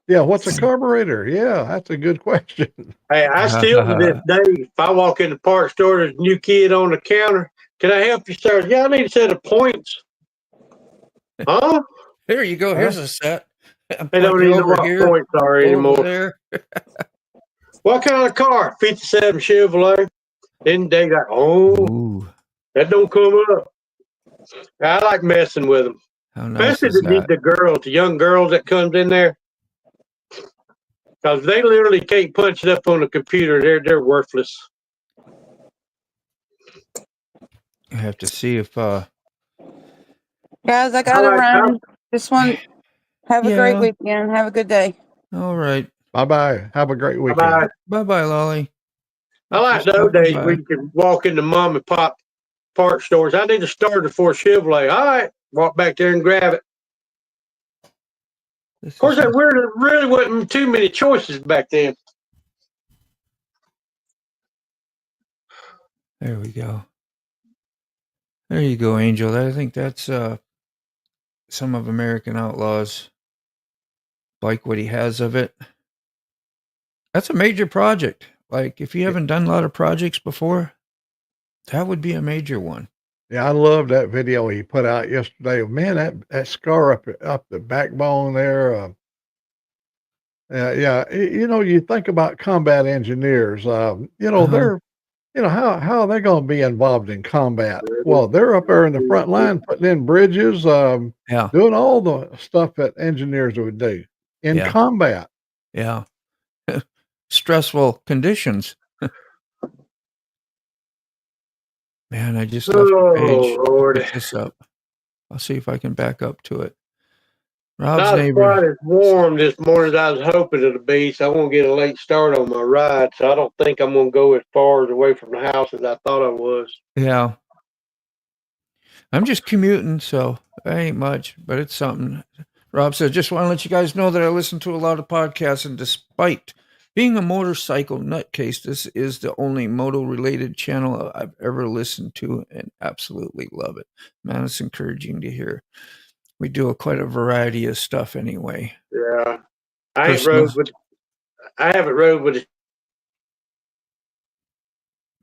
D: Yeah, what's a carburetor? Yeah, that's a good question.
C: Hey, I still to this day, if I walk in the parts store, there's a new kid on the counter. Can I help you, sir? Yeah, I need a set of points. Huh?
A: Here you go.
D: Huh?
A: Here's a set.
C: They don't even know what points are anymore.
A: There.
C: What kind of car? 57 Chevrolet. Then they got,
A: Ooh,
C: that don't come up. I like messing with them,
A: how nice
C: especially
A: is that?
C: the young girls that comes in there, because they literally can't punch it up on the computer. They're worthless.
A: I have to see if
G: Guys, I gotta run. This one. Have a great weekend. Have a good day.
A: all right.
D: Bye-bye. Have a great weekend.
C: Bye-bye.
A: Bye-bye, Lolly.
C: I like
A: Just
C: those
A: stopping
C: days
A: by.
C: where you can walk into mom and pop part stores. I need a starter for a Chevrolet. All right, walk back there and grab it.
A: This
C: Of course,
A: is
C: there really wasn't too many choices back then.
A: There we go. There you go, Angel. I think that's some of American Outlaws. Like what he has of it. That's a major project. Like if you haven't done a lot of projects before, that would be a major one.
D: Yeah, I love that video he put out yesterday. Man, that scar up the backbone there. Yeah, you know, you think about combat engineers. You know, they're, you know, how are they going to be involved in combat? Well, they're up there in the front line putting in bridges,
A: Yeah.
D: doing all the stuff that engineers would do in
A: Yeah.
D: combat.
A: Yeah. Stressful conditions. Man, I just left the page.
C: Oh, Lord.
A: Pick this up. I'll see if I can back up to it. Rob's
C: Not
A: neighbor.
C: quite as warm this morning as I was hoping it'd be, so I won't get a late start on my ride. So I don't think I'm going to go as far away from the house as I thought I was.
A: Yeah. I'm just commuting, so that ain't much, but it's something. Rob said, just want to let you guys know that I listen to a lot of podcasts, and despite being a motorcycle nutcase, this is the only moto-related channel I've ever listened to and absolutely love it. Man, it's encouraging to hear. We do quite a variety of stuff anyway.
C: Yeah. I
A: Personal-
C: haven't rode with it.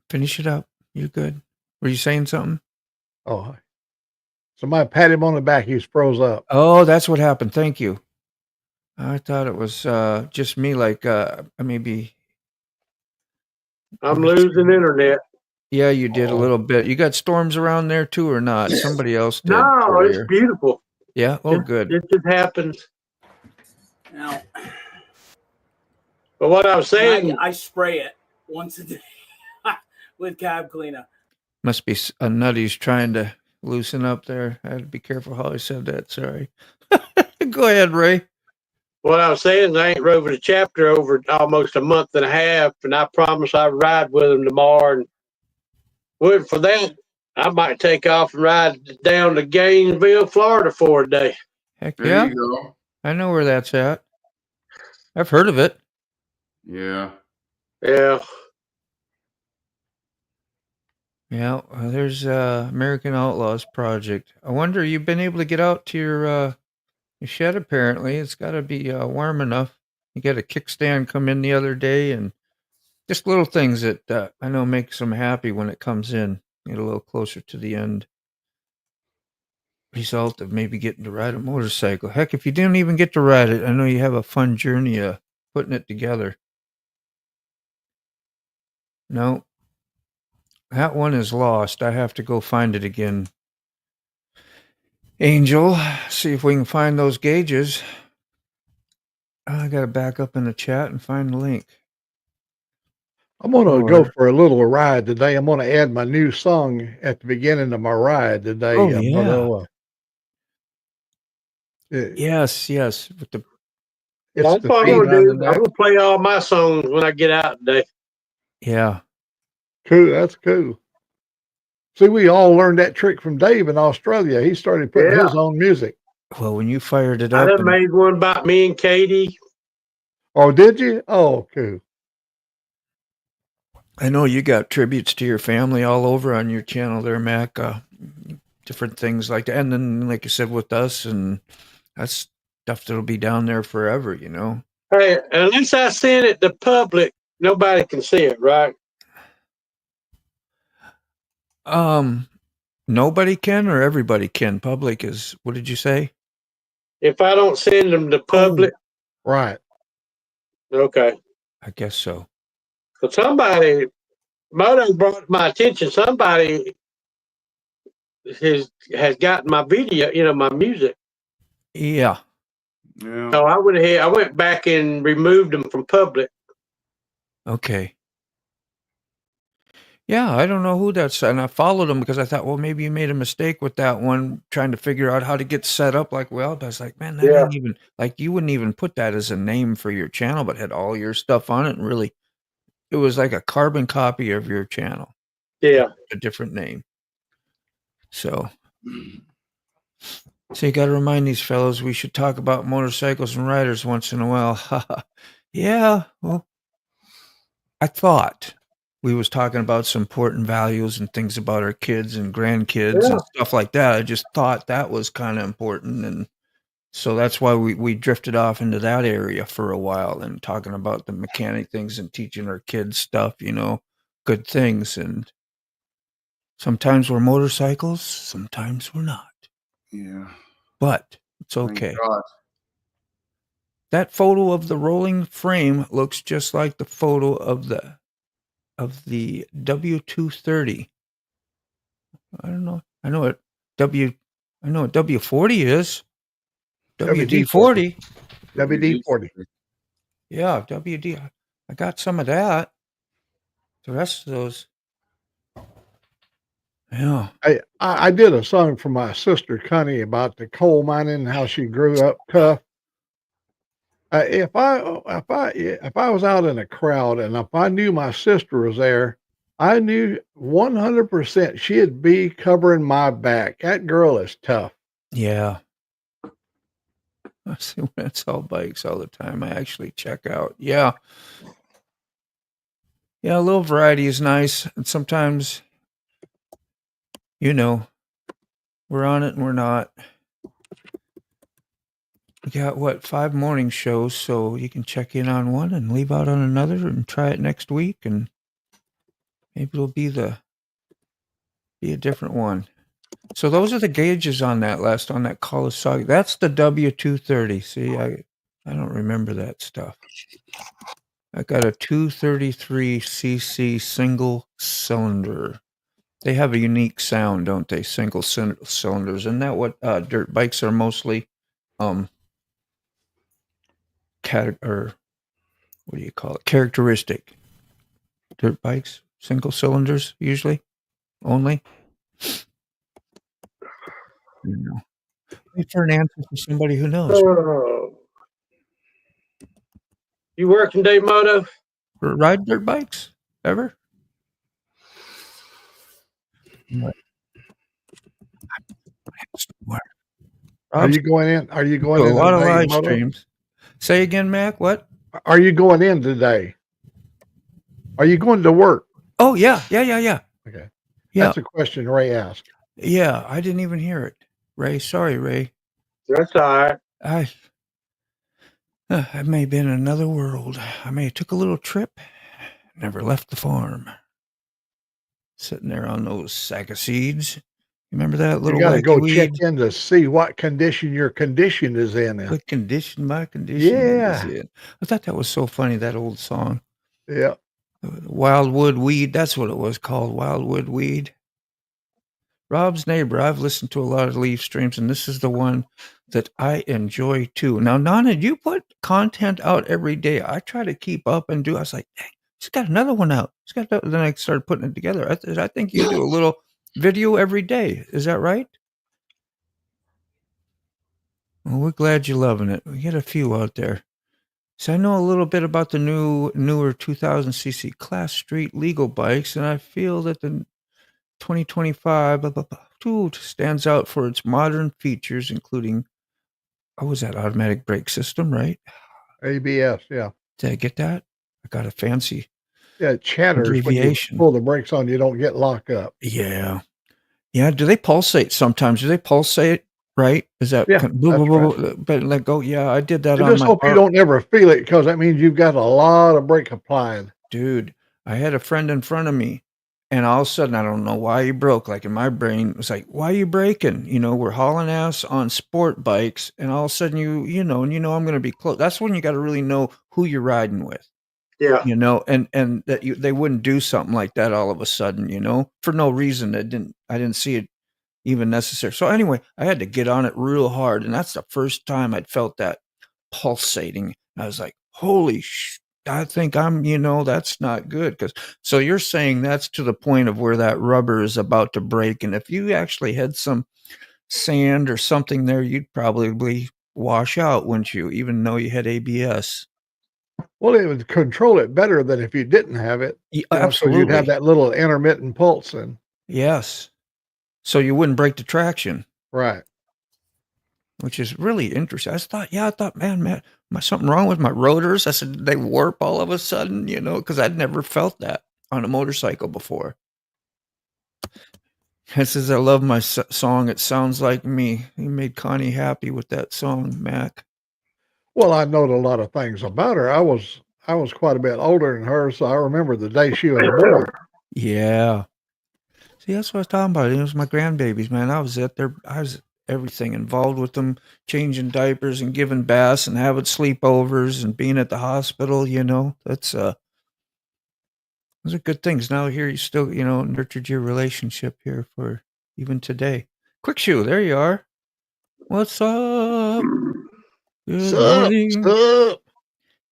A: Finish it up. You're good. Were you saying something?
D: Oh, somebody pat him on the back. He's froze up.
A: Oh, that's what happened. Thank you. I thought it was just me, like maybe.
C: I'm losing internet.
A: Yeah, you did a
D: Oh.
A: little bit. You got storms around there too, or not? Somebody else did.
C: No, it's
A: earlier.
C: beautiful.
A: Yeah. Oh,
C: It-
A: good.
C: It just happens.
H: Now,
C: But what I was saying,
H: I spray it once a day with cab cleaner.
A: Must be a nutty's trying to loosen up there. I had to be careful how I said that. Sorry. Go ahead, Ray.
C: what I was saying, I ain't rode with a chapter over almost a month and a half, and I promise I'd ride with him tomorrow. And would for that, I might take off and ride down to Gainesville, Florida for a day.
A: Heck
E: There
A: yeah.
E: you go.
A: I know where that's at. I've heard of it.
E: Yeah.
C: Yeah.
A: Yeah, there's American Outlaws Project. I wonder, you've been able to get out to your shed apparently. It's got to be warm enough. You got a kickstand come in the other day, and just little things that I know makes them happy when it comes in. Get a little closer to the end result of maybe getting to ride a motorcycle. Heck, if you didn't even get to ride it, I know you have a fun journey putting it together. No, that one is lost. I have to go find it again. Angel, see if we can find those gauges. I got to back up in the chat and find the link.
D: I'm going to go
A: Or-
D: for a little ride today. I'm going to add my new song at the beginning of my ride today.
A: Oh,
D: I'm
A: yeah.
D: gonna,
A: Yes. With the
D: it's
C: That's
D: the
C: what I'm
D: feed.
C: gonna
A: on
C: do.
A: the
C: I'm
A: neck.
C: gonna play all my songs when I get out today.
A: Yeah.
D: Cool. That's cool. See, we all learned that trick from Dave in Australia. He started putting
C: Yeah.
D: his own music.
A: Well, when you fired it
C: I
A: up,
C: done
A: and
C: made one about me and Katie.
D: Oh, did you? Oh, cool.
A: I know you got tributes to your family all over on your channel there, Mac. Different things like that, and then, like you said, with us, and that's stuff that'll be down there forever. You know.
C: Hey, unless I send it to public, nobody can see it, right?
A: Nobody can, or everybody can. Public is. What did you say?
C: If I don't send them to public,
D: Right.
C: okay.
A: I guess so.
C: But somebody, Moto brought to my attention. Somebody has gotten my video, my music.
A: Yeah.
E: Yeah.
C: So I went ahead. I went back and removed them from public.
A: Okay. Yeah, I don't know who that's, and I followed him because I thought, well, maybe you made a mistake with that one, trying to figure out how to get set up. Like, well, I was like, man, that
C: Yeah.
A: ain't even like you wouldn't even put that as a name for your channel, but had all your stuff on it, and really, it was like a carbon copy of your channel,
C: Yeah.
A: a different name. So you got to remind these fellows we should talk about motorcycles and riders once in a while. Yeah, well, I thought we was talking about some important values and things about our kids and grandkids
C: Yeah.
A: and stuff like that. I just thought that was kind of important, and so that's why we drifted off into that area for a while and talking about the mechanic things and teaching our kids stuff, good things. And sometimes we're motorcycles, sometimes we're not,
E: Yeah.
A: but it's
E: Thank
A: okay.
E: God.
A: That photo of the rolling frame looks just like the photo of the W230. I don't know. I know what W40 is. WD-40.
D: WD-40.
A: Yeah, WD. I got some of that. The rest of those. Yeah.
D: I did a song for my sister Connie about the coal mining, how she grew up tough. If I was out in a crowd and if I knew my sister was there, I knew 100% she'd be covering my back. That girl is tough.
A: Yeah. I see when it's all bikes all the time. I actually check out. Yeah. Yeah, a little variety is nice. And sometimes, we're on it and we're not. We got 5 morning shows, so you can check in on one and leave out on another and try it next week, and maybe it'll be the Be a different one. So those are the gauges on that Kawasaki. That's the W230. See, I don't remember that stuff. I got a 233cc single cylinder. They have a unique sound, don't they? Single cylinders. Isn't that what dirt bikes are mostly? Or what do you call it? Characteristic. Dirt bikes, single cylinders usually, only. Wait for an answer from somebody who knows.
C: Oh. You working day, Moto?
A: Ride dirt bikes ever?
D: Are you going in? Are you going
A: a
D: in
A: lot of
D: today,
A: live
D: Moto?
A: streams? Say again, Mac. What?
D: Are you going in today? Are you going to work?
A: Oh yeah. Okay. Yeah.
D: That's a question Ray asked.
A: Yeah, I didn't even hear it. Ray, sorry, Ray.
C: That's all right.
A: I may have been in another world. I may have took a little trip, never left the farm. Sitting there on those sack of seeds. Remember that little
D: You got to go
A: wacky
D: check
A: weed?
D: in to see what condition your condition is in.
A: What condition my condition is in. I thought that was so funny, that old song.
D: Yeah.
A: Wildwood Weed, that's what it was called, Wildwood Weed. Rob's neighbor, I've listened to a lot of leaf streams, and this is the one that I enjoy too. Now, Nana, you put content out every day. I try to keep up and do. I was like, dang, he's got another one out. Then I started putting it together. I think you do a little video every day. Is that right? Well, we're glad you're loving it. We get a few out there. So I know a little bit about the newer 2000cc Class Street legal bikes, and I feel that the 2025 stands out for its modern features, including, was that automatic brake system, right?
D: ABS, yeah.
A: Did I get that? I got a fancy.
D: Yeah, it chatters when you
A: abbreviation.
D: pull the brakes on, you don't get locked up.
A: Yeah. Yeah. Do they pulsate sometimes? Do they pulsate? Right? Is that
D: Yeah,
A: right. But let go? Yeah, I did that
D: I
A: on
D: just
A: my
D: hope you don't ever feel it, because that means you've got a lot of brake applied.
A: Dude, I had a friend in front of me, and all of a sudden, I don't know why he broke. Like in my brain, it was like, why are you breaking? We're hauling ass on sport bikes, and all of a sudden I'm going to be close. That's when you got to really know who you're riding with.
C: Yeah.
A: And that they wouldn't do something like that all of a sudden, for no reason. I didn't see it even necessary. So anyway, I had to get on it real hard, and that's the first time I'd felt that pulsating. I was like, holy I think that's not good. So you're saying that's to the point of where that rubber is about to break, and if you actually had some sand or something there, you'd probably wash out, wouldn't you, even though you had ABS?
D: Well, it would control it better than if you didn't have it.
A: Absolutely.
D: So you'd have that little intermittent pulse in.
A: Yes. So you wouldn't break the traction.
D: Right.
A: Which is really interesting. I thought, man, something wrong with my rotors? I said, they warp all of a sudden, because I'd never felt that on a motorcycle before. It says, I love my song. It sounds like me. You made Connie happy with that song, Mac.
D: Well, I know a lot of things about her. I was quite a bit older than her, so I remember the day she was born.
A: Yeah. See, that's what I was talking about. It was my grandbabies, man. I was everything involved with them, changing diapers and giving baths and having sleepovers and being at the hospital. That's those are good things. Now here you still nurtured your relationship here for even today. Quick Shoe, there you are. What's up? Good morning.
D: Sup?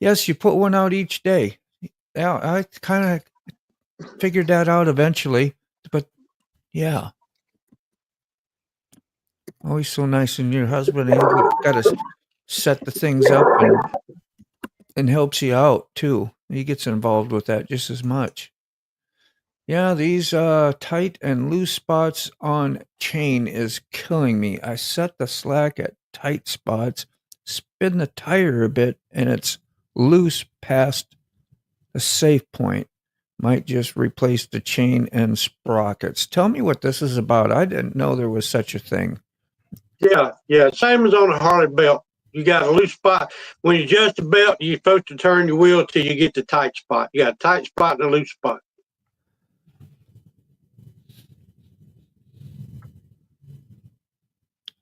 A: Yes, you put one out each day. Yeah, I kind of figured that out eventually, but yeah. Always so nice, and your husband got to set the things up and helps you out too. He gets involved with that just as much. Yeah, these tight and loose spots on chain is killing me. I set the slack at tight spots, spin the tire a bit, and it's loose past the safe point. Might just replace the chain and sprockets. Tell me what this is about. I didn't know there was such a thing.
C: Yeah. Same as on a Harley belt. You got a loose spot. When you adjust the belt, you're supposed to turn your wheel till you get the tight spot. You got a tight spot and a loose spot.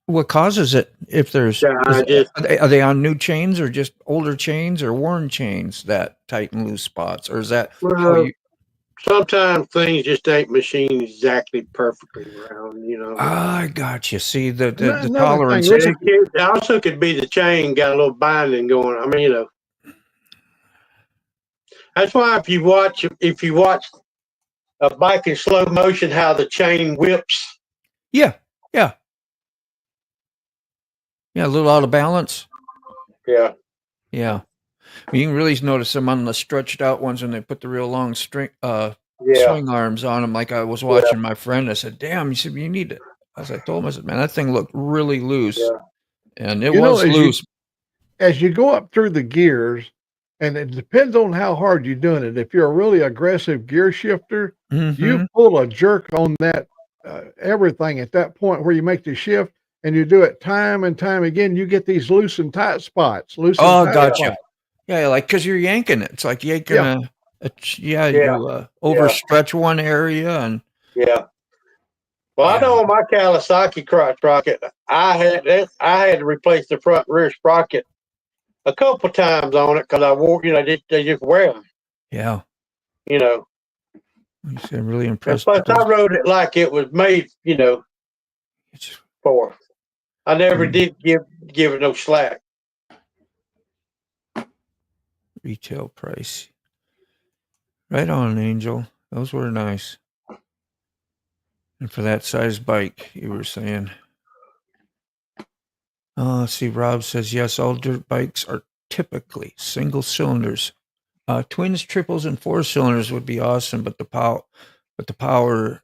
A: What causes it? If there's,
C: Yeah, I just
A: are they on new chains or just older chains or worn chains that tighten loose spots, or is that how
C: well,
A: you?
C: sometimes things just ain't machined exactly perfectly round, you know.
A: I got you. See the
D: Another thing,
A: tolerances.
C: And it also could be the chain got a little binding going. I mean, you know, that's why if you watch a bike in slow motion, how the chain whips.
A: Yeah, yeah, yeah. A little out of balance.
C: Yeah,
A: Yeah, you can really notice them on the stretched out ones when they put the real long string
C: yeah,
A: swing arms on them. Like I was
C: yeah,
A: watching my friend. I said, "Damn!" He said, "You need it." As I told him, I said, "Man, that thing looked really loose,"
C: yeah,
A: and it
D: you know,
A: was loose.
D: as you go up through the gears, and it depends on how hard you're doing it. If you're a really aggressive gear shifter, you
A: Mm-hmm.
D: pull a jerk on that everything at that point where you make the shift, and you do it time and time again. You get these loose and tight spots. Loose and
A: Oh,
D: tight
A: gotcha.
D: spots.
A: Yeah, like because you're yanking it. It's like yanking
D: Yeah.
A: yeah.
C: yeah,
A: You overstretch one area, and
C: yeah. Well, I
A: yeah,
C: know on my Kawasaki crotch rocket, I had to replace the front rear sprocket a couple times on it because I wore, you know, they just wear them,
A: yeah.
C: you know.
A: You said I'm really
C: And
A: impressed
C: plus,
A: with
C: I
A: those.
C: rode it like it was made, you know,
A: It's
C: for. I never
A: mm,
C: did give it no slack.
A: retail price. Right on, Angel. Those were nice. And for that size bike, you were saying. Let's see. Rob says yes. All dirt bikes are typically single cylinders. Twins, triples, and four cylinders would be awesome, but but the power,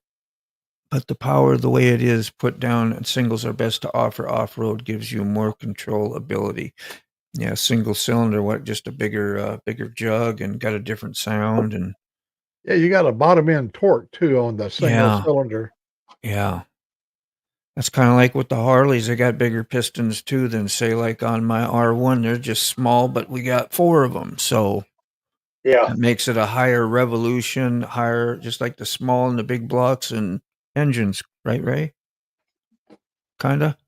A: the way it is put down, and singles are best to offer. Off road gives you more control ability. Yeah, single cylinder, what? Just a bigger jug and got a different sound, and
D: Yeah, you got a bottom end torque too on the single
A: yeah,
D: cylinder.
A: yeah. That's kind of like with the Harleys. They got bigger pistons too than say like on my R1. They're just small, but we got four of them, so
C: Yeah,
A: that makes it a higher revolution, higher, just like the small and the big blocks and engines, right, Ray? Kinda.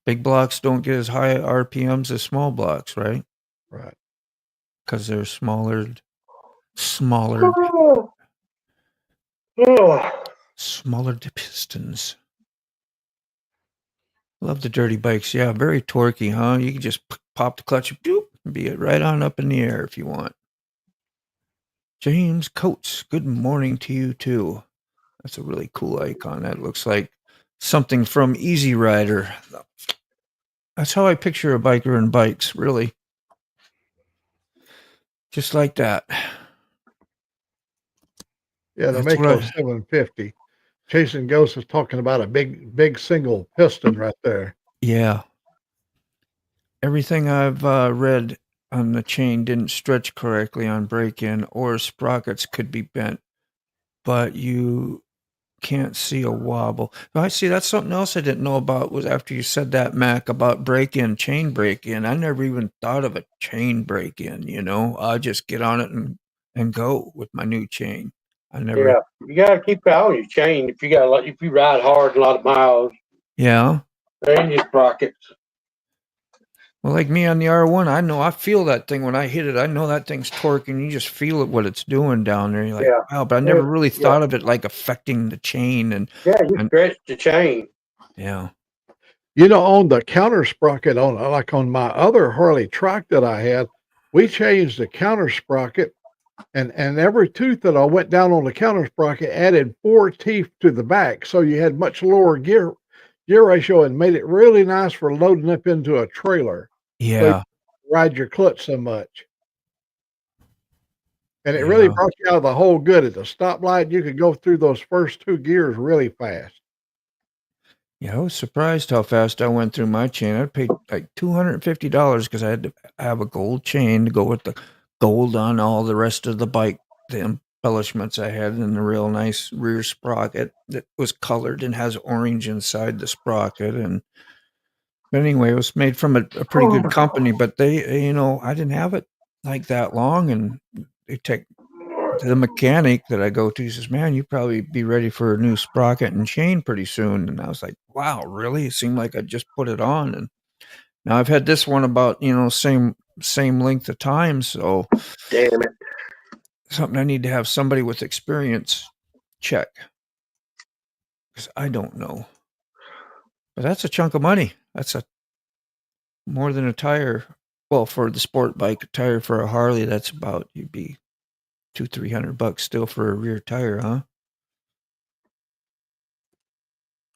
A: Big blocks don't get as high RPMs as small blocks, right?
D: Right.
A: Because they're smaller,
C: oh,
A: smaller pistons. Love the dirty bikes. Yeah, very torquey, huh? You can just pop the clutch, doop, and be it right on up in the air if you want. James Coates, good morning to you too. That's a really cool icon. That looks like something from Easy Rider. That's how I picture a biker and bikes, really. Just like that.
D: Yeah, the
A: That's what
D: Mako
A: I,
D: 750. Chasing Ghost is talking about a big single piston right there.
A: yeah. Everything I've read on the chain didn't stretch correctly on break-in, or sprockets could be bent, but you can't see a wobble. Oh, I see. That's something else I didn't know about. Was after you said that, Mac, about break-in, chain break-in. I never even thought of a chain break-in. You know, I just get on it and go with my new chain. I never.
C: yeah. You gotta keep out your chain if if you ride hard a lot of miles.
A: Yeah.
C: And your sprockets.
A: Well, like me on the R1, I feel that thing when I hit it. I know that thing's torquing. You just feel it what it's doing down there. You're like,
C: Yeah,
A: wow, but I never really thought of it like affecting the chain
C: yeah. You
A: and
C: stretch the chain.
A: yeah.
D: You know, on the counter sprocket on my other Harley truck that I had, we changed the counter sprocket, and every tooth that I went down on the counter sprocket added 4 teeth to the back, so you had much lower gear ratio and made it really nice for loading up into a trailer. So you
A: Yeah.
D: ride your clutch so much. And it really
A: Yeah.
D: brought you out of the hole good. At the stoplight, you could go through those first 2 gears really fast.
A: Yeah, I was surprised how fast I went through my chain. I paid like $250 because I had to have a gold chain to go with the gold on all the rest of the bike, the embellishments I had, and the real nice rear sprocket that was colored and has orange inside the sprocket. But anyway, it was made from a pretty good company, but they, I didn't have it like that long, and they take the mechanic that I go to, he says, "Man, you probably be ready for a new sprocket and chain pretty soon." And I was like, "Wow, really?" It seemed like I just put it on, and now I've had this one about same length of time, so
C: Damn it.
A: something I need to have somebody with experience check because I don't know. But that's a chunk of money. That's more than a tire. Well, for the sport bike, a tire for a Harley, that's about you'd be $200-300 still for a rear tire, huh?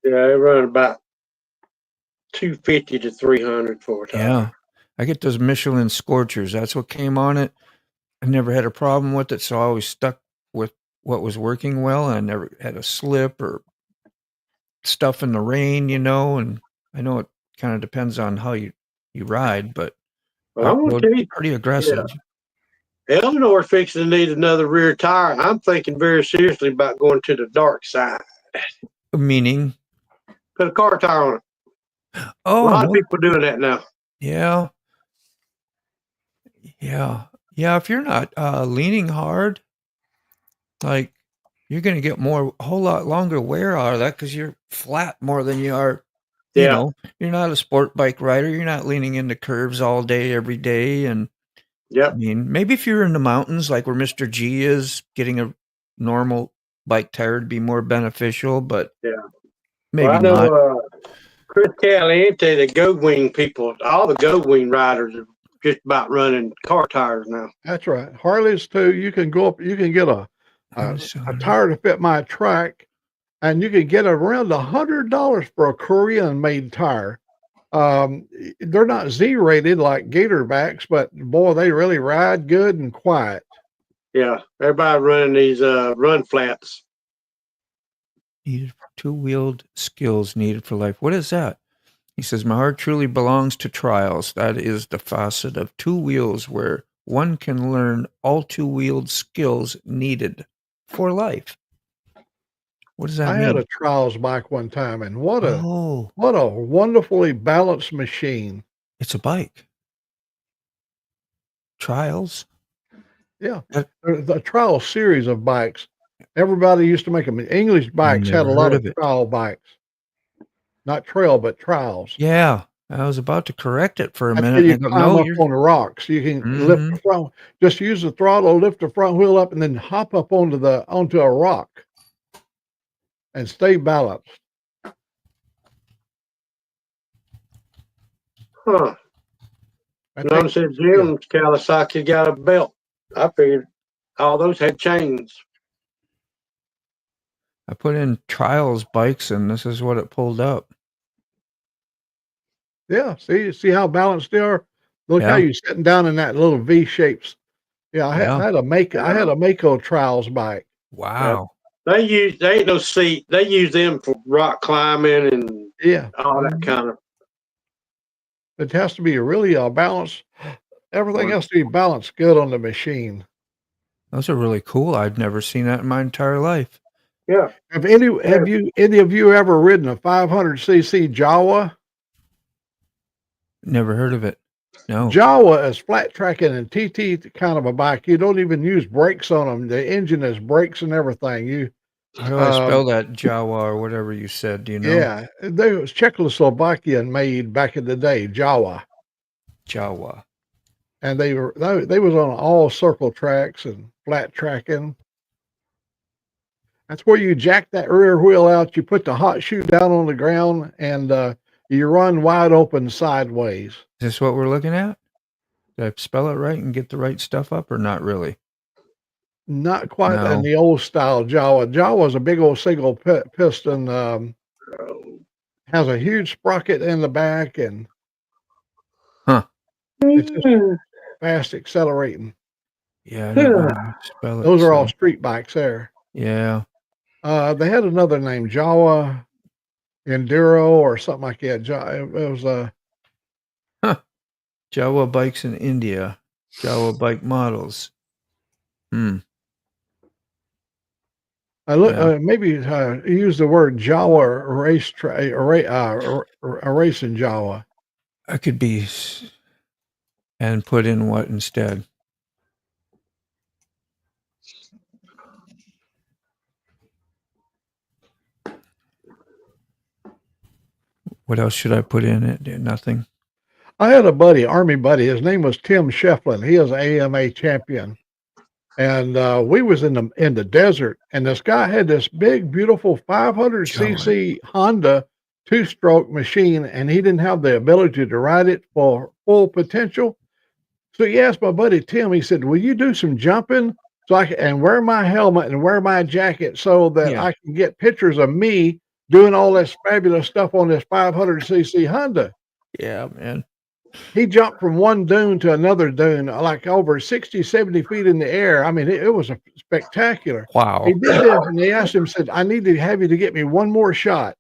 C: Yeah, they run about 250 to 300 for a tire.
A: Yeah. I get those Michelin Scorchers. That's what came on it. I never had a problem with it, so I always stuck with what was working well, and I never had a slip or stuff in the rain, and I know it kind of depends on how you ride, but
C: Well,
A: I
C: I'm gonna
A: rode
C: tell you,
A: pretty aggressive.
C: Eleanor's fixing to need another rear tire. I'm thinking very seriously about going to the dark side.
A: Meaning?
C: Put a car tire on it.
A: Oh,
C: A lot of
A: no.
C: people doing that now.
A: Yeah. Yeah. Yeah, if you're not leaning hard, like you're going to get a whole lot longer wear out of that because you're flat more than you are.
C: Yeah.
A: You're not a sport bike rider. You're not leaning into curves all day, every day. And I
C: Yep.
A: mean, maybe if you're in the mountains, like where Mr. G is, getting a normal bike tire would be more beneficial, but
C: Yeah.
A: maybe
C: Well, I
A: not.
C: know Chris Caliente, the Go Wing people, all the Go Wing riders are just about running car tires now.
D: That's right. Harleys too. You can go up. You can get a tire to fit my track, and you can get around $100 for a Korean-made tire. They're not Z-rated like Gator backs, but boy, they really ride good and quiet.
C: Yeah, everybody running these run flats.
A: Needed for two-wheeled skills needed for life. What is that? He says, my heart truly belongs to trials. That is the facet of two wheels where one can learn all two-wheeled skills needed for life. What does that
D: I
A: mean?
D: had a trials bike one time, and what a
A: Oh,
D: wonderfully balanced machine.
A: it's a bike. Trials?
D: Yeah,
A: That-
D: there's a trial series of bikes. Everybody used to make them. English bikes had a
A: never
D: lot
A: heard
D: of
A: of it.
D: trial bikes, not trail, but trials.
A: Yeah, I was about to correct it for a
D: That's
A: minute.
D: where you
A: And I go,
D: climb
A: no,
D: up
A: you're
D: on the rocks. You can lift the front. Just use the throttle, lift the front wheel up, and then hop up onto a rock and stay balanced.
C: Huh.
D: I
C: None
D: think
C: said Jim's Kawasaki got a belt. I figured all those had chains.
A: I put in trials bikes, and this is what it pulled up.
D: Yeah, see how balanced they are. Look how
A: Yeah.
D: you're sitting down in that little V shapes. Yeah, I had a Mako trials bike.
A: Wow.
C: They ain't no seat. They use them for rock climbing and
D: Yeah,
C: all that kind of.
D: it has to be really balanced. Everything
C: Right.
D: has to be balanced good on the machine.
A: Those are really cool. I'd never seen that in my entire life.
C: Yeah.
D: Have any of you ever ridden a 500cc Jawa?
A: Never heard of it. No.
D: Jawa is flat tracking and TT kind of a bike. You don't even use brakes on them. The engine has brakes and everything.
A: How do I spell that? Jawa or whatever you said? Do you know?
D: Yeah, they was Czechoslovakian made back in the day, Jawa,
A: Jawa.
D: and they was on all circle tracks and flat tracking. That's where you jack that rear wheel out. You put the hot shoe down on the ground, and you run wide open sideways.
A: Is this what we're looking at? Did I spell it right and get the right stuff up, or not really?
D: Not quite
A: No.
D: in the old style Jawa. Jawa is a big old single piston. Has a huge sprocket in the back, and it's just fast accelerating.
A: Yeah, I don't know how to spell it.
D: Those are all street bikes there.
A: Yeah.
D: They had another name, Jawa Enduro or something like that. It was
A: Jawa bikes in India. Jawa bike models.
D: Maybe use the word Jawa a race in Jawa.
A: I could be and put in what instead? What else should I put in it? Nothing.
D: I had a buddy, Army buddy. His name was Tim Shefflin. He is an AMA champion. And we was in the desert, and this guy had this big, beautiful 500cc Honda 2-stroke machine, and he didn't have the ability to ride it for full potential. So he asked my buddy Tim, he said, will you do some jumping so I can, and wear my helmet and wear my jacket so that I can get pictures of me doing all this fabulous stuff on this 500cc Honda?
A: Yeah, man.
D: He jumped from one dune to another dune, like over 60, 70 feet in the air. I mean, it was a spectacular.
A: Wow.
D: He did this, and they asked him, said, I need to have you to get me one more shot.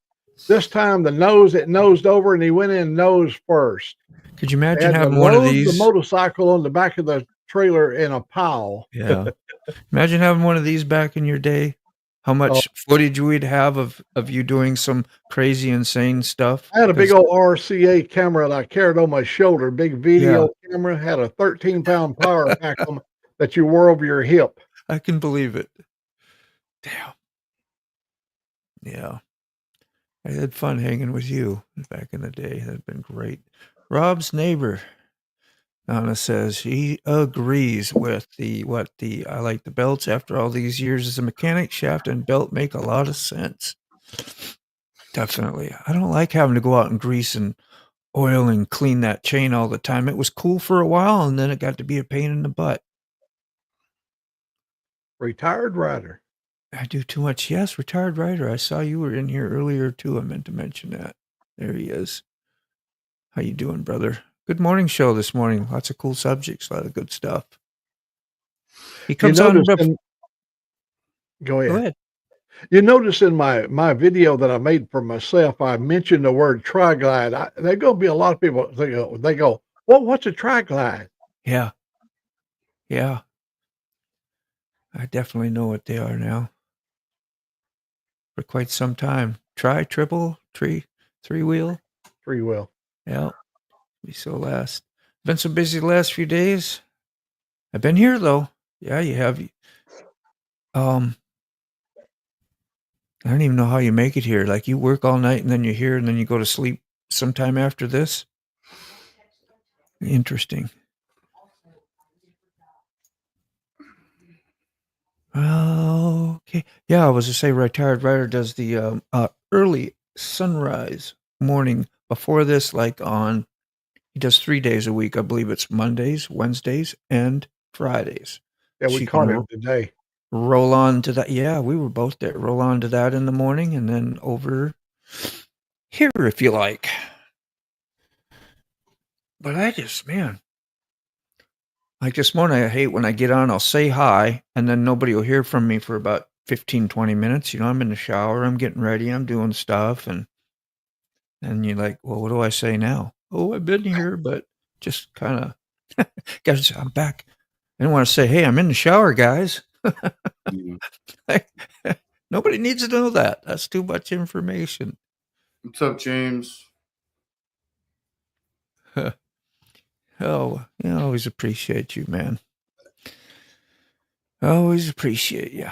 D: This time it nosed over, and he went in nose first.
A: Could you imagine having one of these?
D: The motorcycle on the back of the trailer in a pile.
A: Yeah. Imagine having one of these back in your day. How much footage we'd have of you doing some crazy, insane stuff.
D: I had a big old RCA camera that I carried on my shoulder, big video camera, had a 13-pound power pack on that you wore over your hip.
A: I can believe it. Damn. Yeah. I had fun hanging with you back in the day. That'd been great. Rob's neighbor, Donna says he agrees with I like the belts. After all these years as a mechanic, shaft and belt make a lot of sense. Definitely. I don't like having to go out and grease and oil and clean that chain all the time. It was cool for a while, and then it got to be a pain in the butt.
D: Retired rider.
A: I do too much. Yes, retired rider. I saw you were in here earlier too. I meant to mention that. There he is. How you doing, brother? Good morning show this morning. Lots of cool subjects, a lot of good stuff. He comes on.
D: Go ahead. You notice in my video that I made for myself, I mentioned the word tri-glide. There's going to be a lot of people, they go, well, what's a tri-glide?
A: Yeah. Yeah. I definitely know what they are now. For quite some time. Tri, triple, three-wheel.
D: Three-wheel.
A: Yeah. Be so last. Been so busy the last few days. I've been here though. Yeah, you have. I don't even know how you make it here. Like you work all night and then you're here and then you go to sleep sometime after this. Interesting. Okay. Yeah, I was to say retired rider does the early sunrise morning before this, he does 3 days a week. I believe it's Mondays, Wednesdays, and Fridays.
D: Yeah, we caught him today.
A: Roll on to that. Yeah, we were both there. Roll on to that in the morning and then over here if you like. But like this morning, I hate when I get on, I'll say hi, and then nobody will hear from me for about 15, 20 minutes. I'm in the shower, I'm getting ready, I'm doing stuff, and you're like, well, what do I say now? Oh, I've been here, but just kind of, guys, I'm back. I don't want to say, hey, I'm in the shower, guys. Nobody needs to know that. That's too much information.
E: What's up, James?
A: Oh, I always appreciate you, man. Always appreciate you.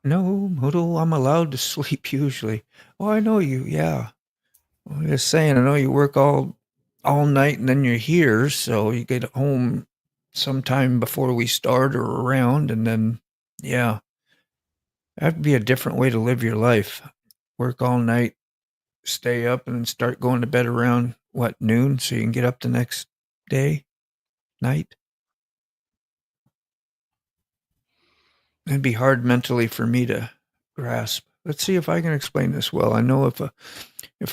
A: No, Moodle, I'm allowed to sleep usually. Oh, I know you, yeah. I'm just saying, I know you work all night and then you're here, so you get home sometime before we start or around, and then, yeah. That'd be a different way to live your life. Work all night, stay up, and then start going to bed around, noon, so you can get up the next night? It'd be hard mentally for me to grasp. Let's see if I can explain this well. I know if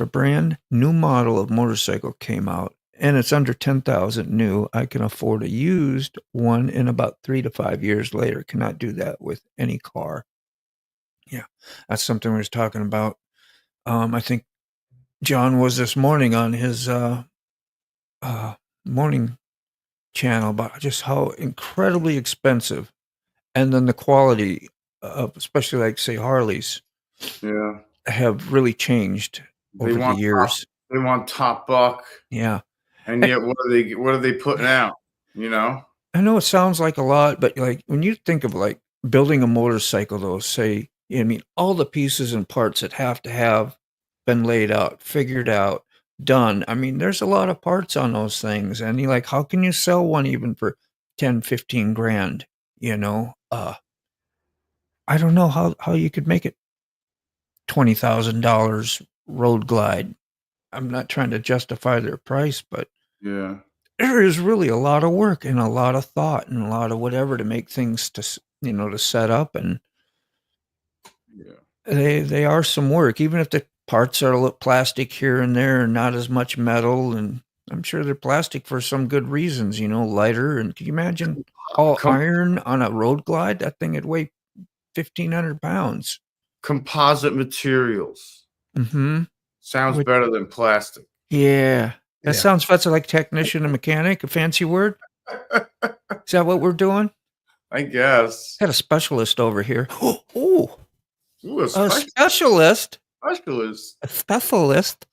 A: a brand new model of motorcycle came out and it's under 10,000 new, I can afford a used one in about 3 to 5 years later. Cannot do that with any car. Yeah, that's something we was talking about. I think John was this morning on his morning channel about just how incredibly expensive, and then the quality of, especially like say Harleys, have really changed over the years.
E: They want top buck.
A: Yeah,
E: and yet what are they putting out?
A: I know it sounds like a lot, but like when you think of like building a motorcycle, though, say I mean, all the pieces and parts that have to have been laid out, figured out, done. I mean, there's a lot of parts on those things. And you're like, how can you sell one even for 10, 15 grand? You know, I don't know how you could make it $20,000 road glide. I'm not trying to justify their price, but
E: Yeah.
A: there is really a lot of work and a lot of thought and a lot of whatever to make things to set up, and
E: Yeah.
A: they are some work, even if the parts are a little plastic here and there and not as much metal, and I'm sure they're plastic for some good reasons, lighter. And can you imagine all
E: Com-
A: iron on a road glide? That thing would weigh 1,500 pounds.
E: Composite materials.
A: Mm-hmm.
E: Sounds better than plastic.
A: Yeah. That
D: Yeah.
A: sounds fancy, like technician and mechanic, a fancy word. Is that what we're doing?
E: I guess.
A: Got a specialist over here. Oh,
E: Ooh, a
A: a
E: specialist.
A: specialist. A specialist.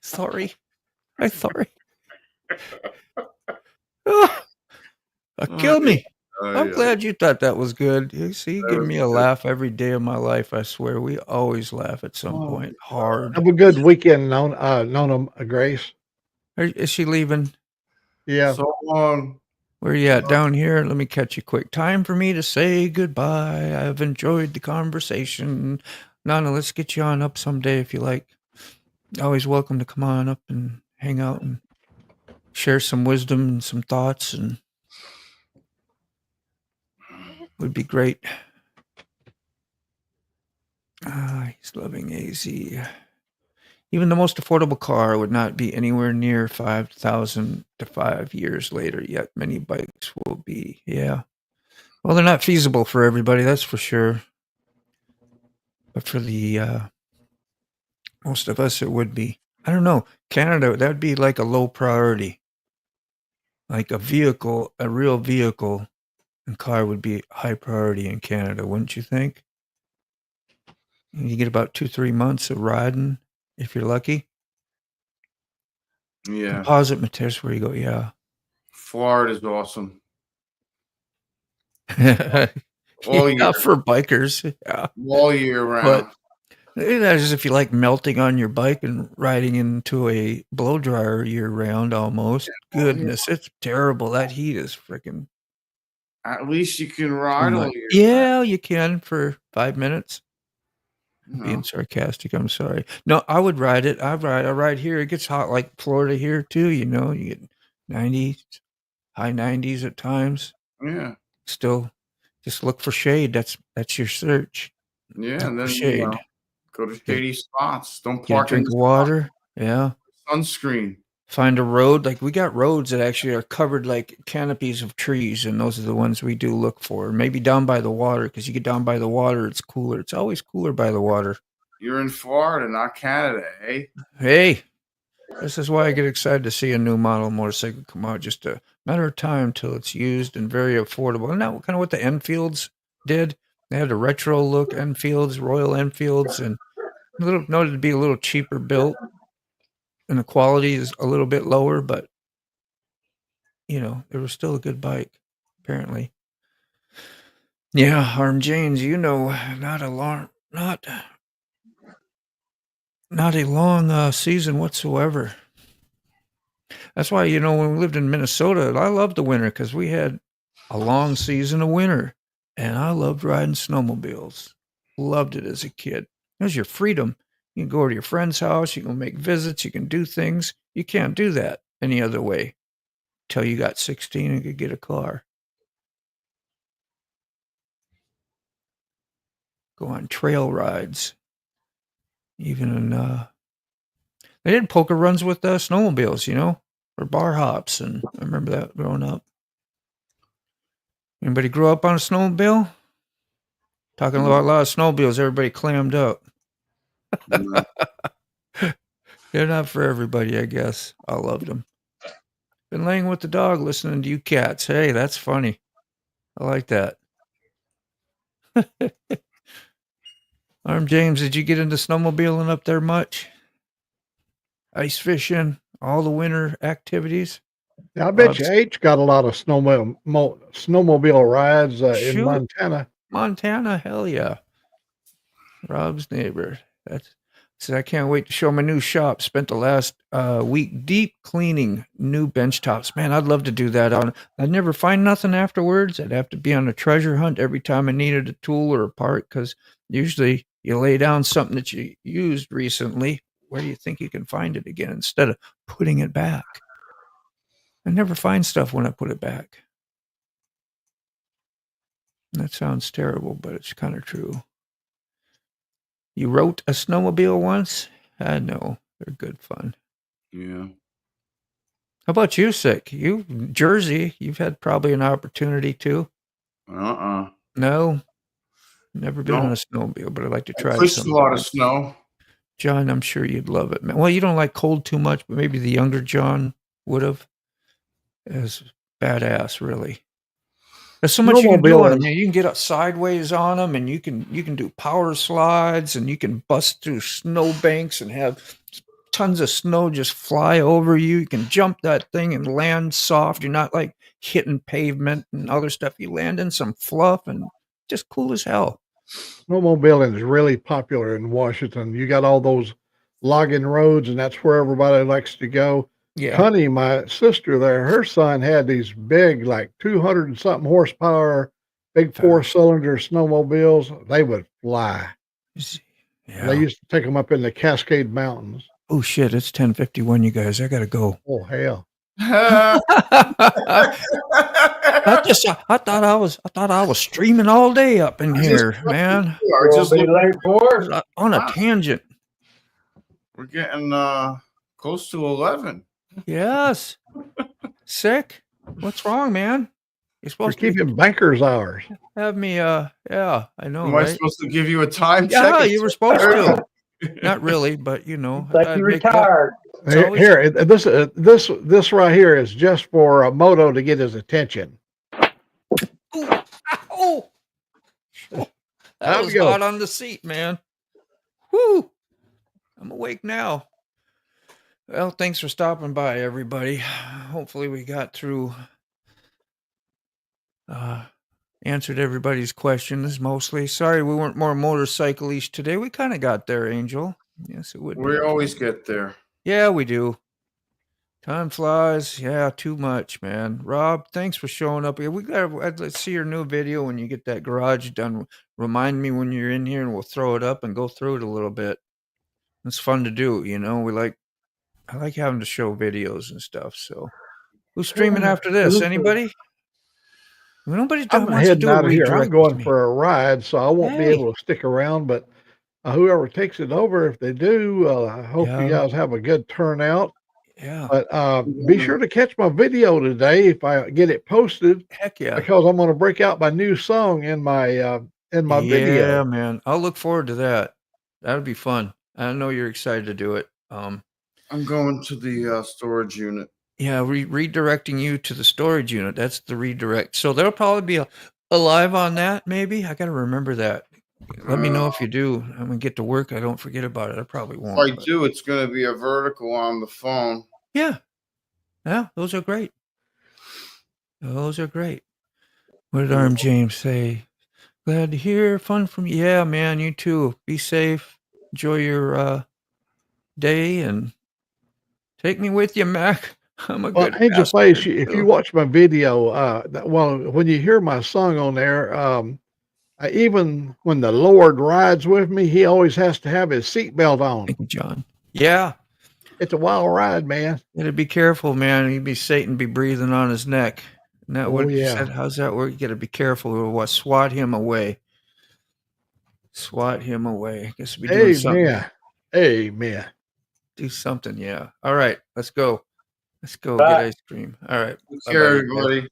A: Sorry. I'm sorry. Kill me. I'm glad you thought that was good. You see, you give me a laugh every day of my life. I swear, we always laugh at some point. Hard.
D: Have a good weekend, Nona Grace.
A: Is she leaving?
D: Yeah.
E: So long.
A: Where you at? Down here? Let me catch you quick. Time for me to say goodbye. I've enjoyed the conversation. Nana, let's get you on up someday if you like. Always welcome to come on up and hang out and share some wisdom and some thoughts, and would be great. He's loving AZ. Even the most affordable car would not be anywhere near 5,000 to 5 years later, yet many bikes will be. Yeah. Well, they're not feasible for everybody, that's for sure. But for the most of us, it would be. I don't know. Canada, that would be like a low priority. Like a vehicle, a real vehicle and car would be high priority in Canada, wouldn't you think? And you get about 2-3 months of riding if you're lucky.
E: Yeah.
A: Composite materials, where you go, yeah.
E: Florida's awesome.
A: All year. For bikers, yeah.
E: All year round.
A: But that's just if you like melting on your bike and riding into a blow dryer year round almost. Goodness, it's terrible. That heat is freaking.
E: At least you can ride all year.
A: Yeah, you can for 5 minutes. Being sarcastic, I'm sorry. No, I would ride it. I ride here. It gets hot like Florida here too, you get 90s, high 90s at times.
E: Yeah.
A: Still just look for shade. That's your search.
E: Yeah, and then
A: shade.
E: Go to shady spots. Don't
A: Get a
E: park
A: drink of water. Yeah.
E: Sunscreen.
A: Find a road. Like we got roads that actually are covered like canopies of trees, and those are the ones we do look for. Maybe down by the water, because you get down by the water, it's cooler. It's always cooler by the water.
E: You're in Florida, not Canada, eh?
A: Hey, this is why I get excited to see a new model motorcycle come out. Just a matter of time till it's used and very affordable. And that kind of what the Enfields did. They had a retro look Enfields, Royal Enfields, and noted to be a little cheaper built. And the quality is a little bit lower, but it was still a good bike, apparently. Yeah, Arm James, not a long season whatsoever. That's why, when we lived in Minnesota, I loved the winter because we had a long season of winter, and I loved riding snowmobiles. Loved it as a kid. It was your freedom. You can go to your friend's house. You can make visits. You can do things. You can't do that any other way until you got 16 and could get a car. Go on trail rides. Even in, they did poker runs with snowmobiles, or bar hops. And I remember that growing up. Anybody grew up on a snowmobile? Talking about a lot of snowmobiles, everybody clammed up. They're not for everybody, I guess. I loved them. Been laying with the dog listening to you cats. Hey, that's funny. I like that. Arm James, did you get into snowmobiling up there much? Ice fishing, all the winter activities?
D: Yeah, I bet
A: Rob's,
D: you H got a lot of snowmobile rides in
A: shoot,
D: Montana.
A: Montana, hell yeah. Rob's neighbor. That's so I can't wait to show my new shop. Spent the last week deep cleaning new bench tops. Man, I'd love to do that. I'd never find nothing afterwards. I'd have to be on a treasure hunt every time I needed a tool or a part, because usually you lay down something that you used recently. Where do you think you can find it again instead of putting it back? I never find stuff when I put it back. That sounds terrible, but it's kind of true. You wrote a snowmobile once? I know. They're good fun.
E: Yeah.
A: How about you, Sick? You, Jersey, you've had probably an opportunity too. No? Never been on a snowmobile, but I'd like to try
E: Pushed a lot
A: sometime.
E: of snow.
A: John, I'm sure you'd love it, man. Well, you don't like cold too much, but maybe the younger John would have. It's badass, really. There's so much you can do on them. You can get up sideways on them, and you can do power slides, and you can bust through snow banks and have tons of snow just fly over you. You can jump that thing and land soft. You're not like hitting pavement and other stuff. You land in some fluff and just cool as hell.
D: Snowmobiling is really popular in Washington. You got all those logging roads, and that's where everybody likes to go.
A: Yeah.
D: Connie, my sister there, her son had these big, like 200 and something horsepower, big 4-cylinder snowmobiles. They would fly.
A: Yeah.
D: They used to take them up in the Cascade Mountains.
A: Oh shit! It's 10:51, you guys. I gotta go.
D: Oh hell!
A: I thought I was streaming all day up in here, man.
E: Just
C: be late for
A: on a tangent.
E: We're getting close to 11.
A: Yes. Sick. What's wrong, man? You're supposed
D: to keep banker's hours.
A: Have me. Yeah, I know.
E: Am I supposed to give you a time check?
A: Yeah, you were supposed to. Not really, but you know.
C: Like you retired.
D: Here, this right here is just for Moto to get his attention.
A: Oh, that was hot on the seat, man. Whoo! I'm awake now. Well, thanks for stopping by, everybody. Hopefully we got through, answered everybody's questions mostly. Sorry we weren't more motorcycle-ish today. We kind of got there, Angel. Yes, it would.
E: We always get there.
A: Yeah, we do. Time flies. Yeah, too much, man. Rob, thanks for showing up here. Let's see your new video when you get that garage done. Remind me when you're in here, and we'll throw it up and go through it a little bit. It's fun to do, you know. I like having to show videos and stuff. So, who's streaming after this? Anybody? Nobody's
D: I'm heading out of here. I'm going for a ride, so I won't be able to stick around. But whoever takes it over, if they do, I hope you guys have a good turnout.
A: Yeah.
D: But be sure to catch my video today if I get it posted.
A: Heck yeah!
D: Because I'm going to break out my new song in my video.
A: Yeah, man. I'll look forward to that. That'll be fun. I know you're excited to do it.
E: I'm going to the storage unit.
A: Yeah, redirecting you to the storage unit. That's the redirect. So there'll probably be a live on that, maybe. I got to remember that. Let me know if you do. I'm going to get to work. I don't forget about it. I probably won't.
E: If I do, it's going to be a vertical on the phone.
A: Yeah. Yeah, those are great. Those are great. What did Arm James say? Glad to hear. Fun from you. Yeah, man, you too. Be safe. Enjoy your day and take me with you, Mac. I'm a good
D: Angel Face, if you watch my video, when you hear my song on there, even when the Lord rides with me, he always has to have his seatbelt on.
A: Thank you, John. Yeah.
D: It's a wild ride, man.
A: You gotta be careful, man. He'd be Satan be breathing on his neck. Isn't that what you said? How's that work? You gotta be careful or what? Swat him away. Swat him away. I guess we'll be doing something.
D: Amen.
A: Do something, yeah. All right, let's go. Let's go
C: Bye.
A: get ice cream. All right.
E: Take care, everybody.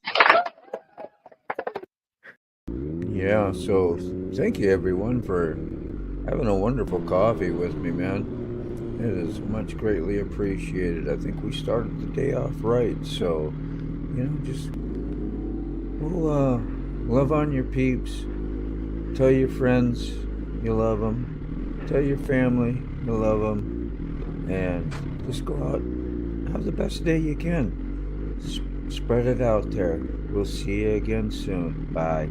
A: Yeah, so thank you everyone for having a wonderful coffee with me, man. It is much greatly appreciated. I think we started the day off right, so just we'll love on your peeps. Tell your friends you love them. Tell your family you love them. And just go out and have the best day you can. Spread it out there. We'll see you again soon. Bye.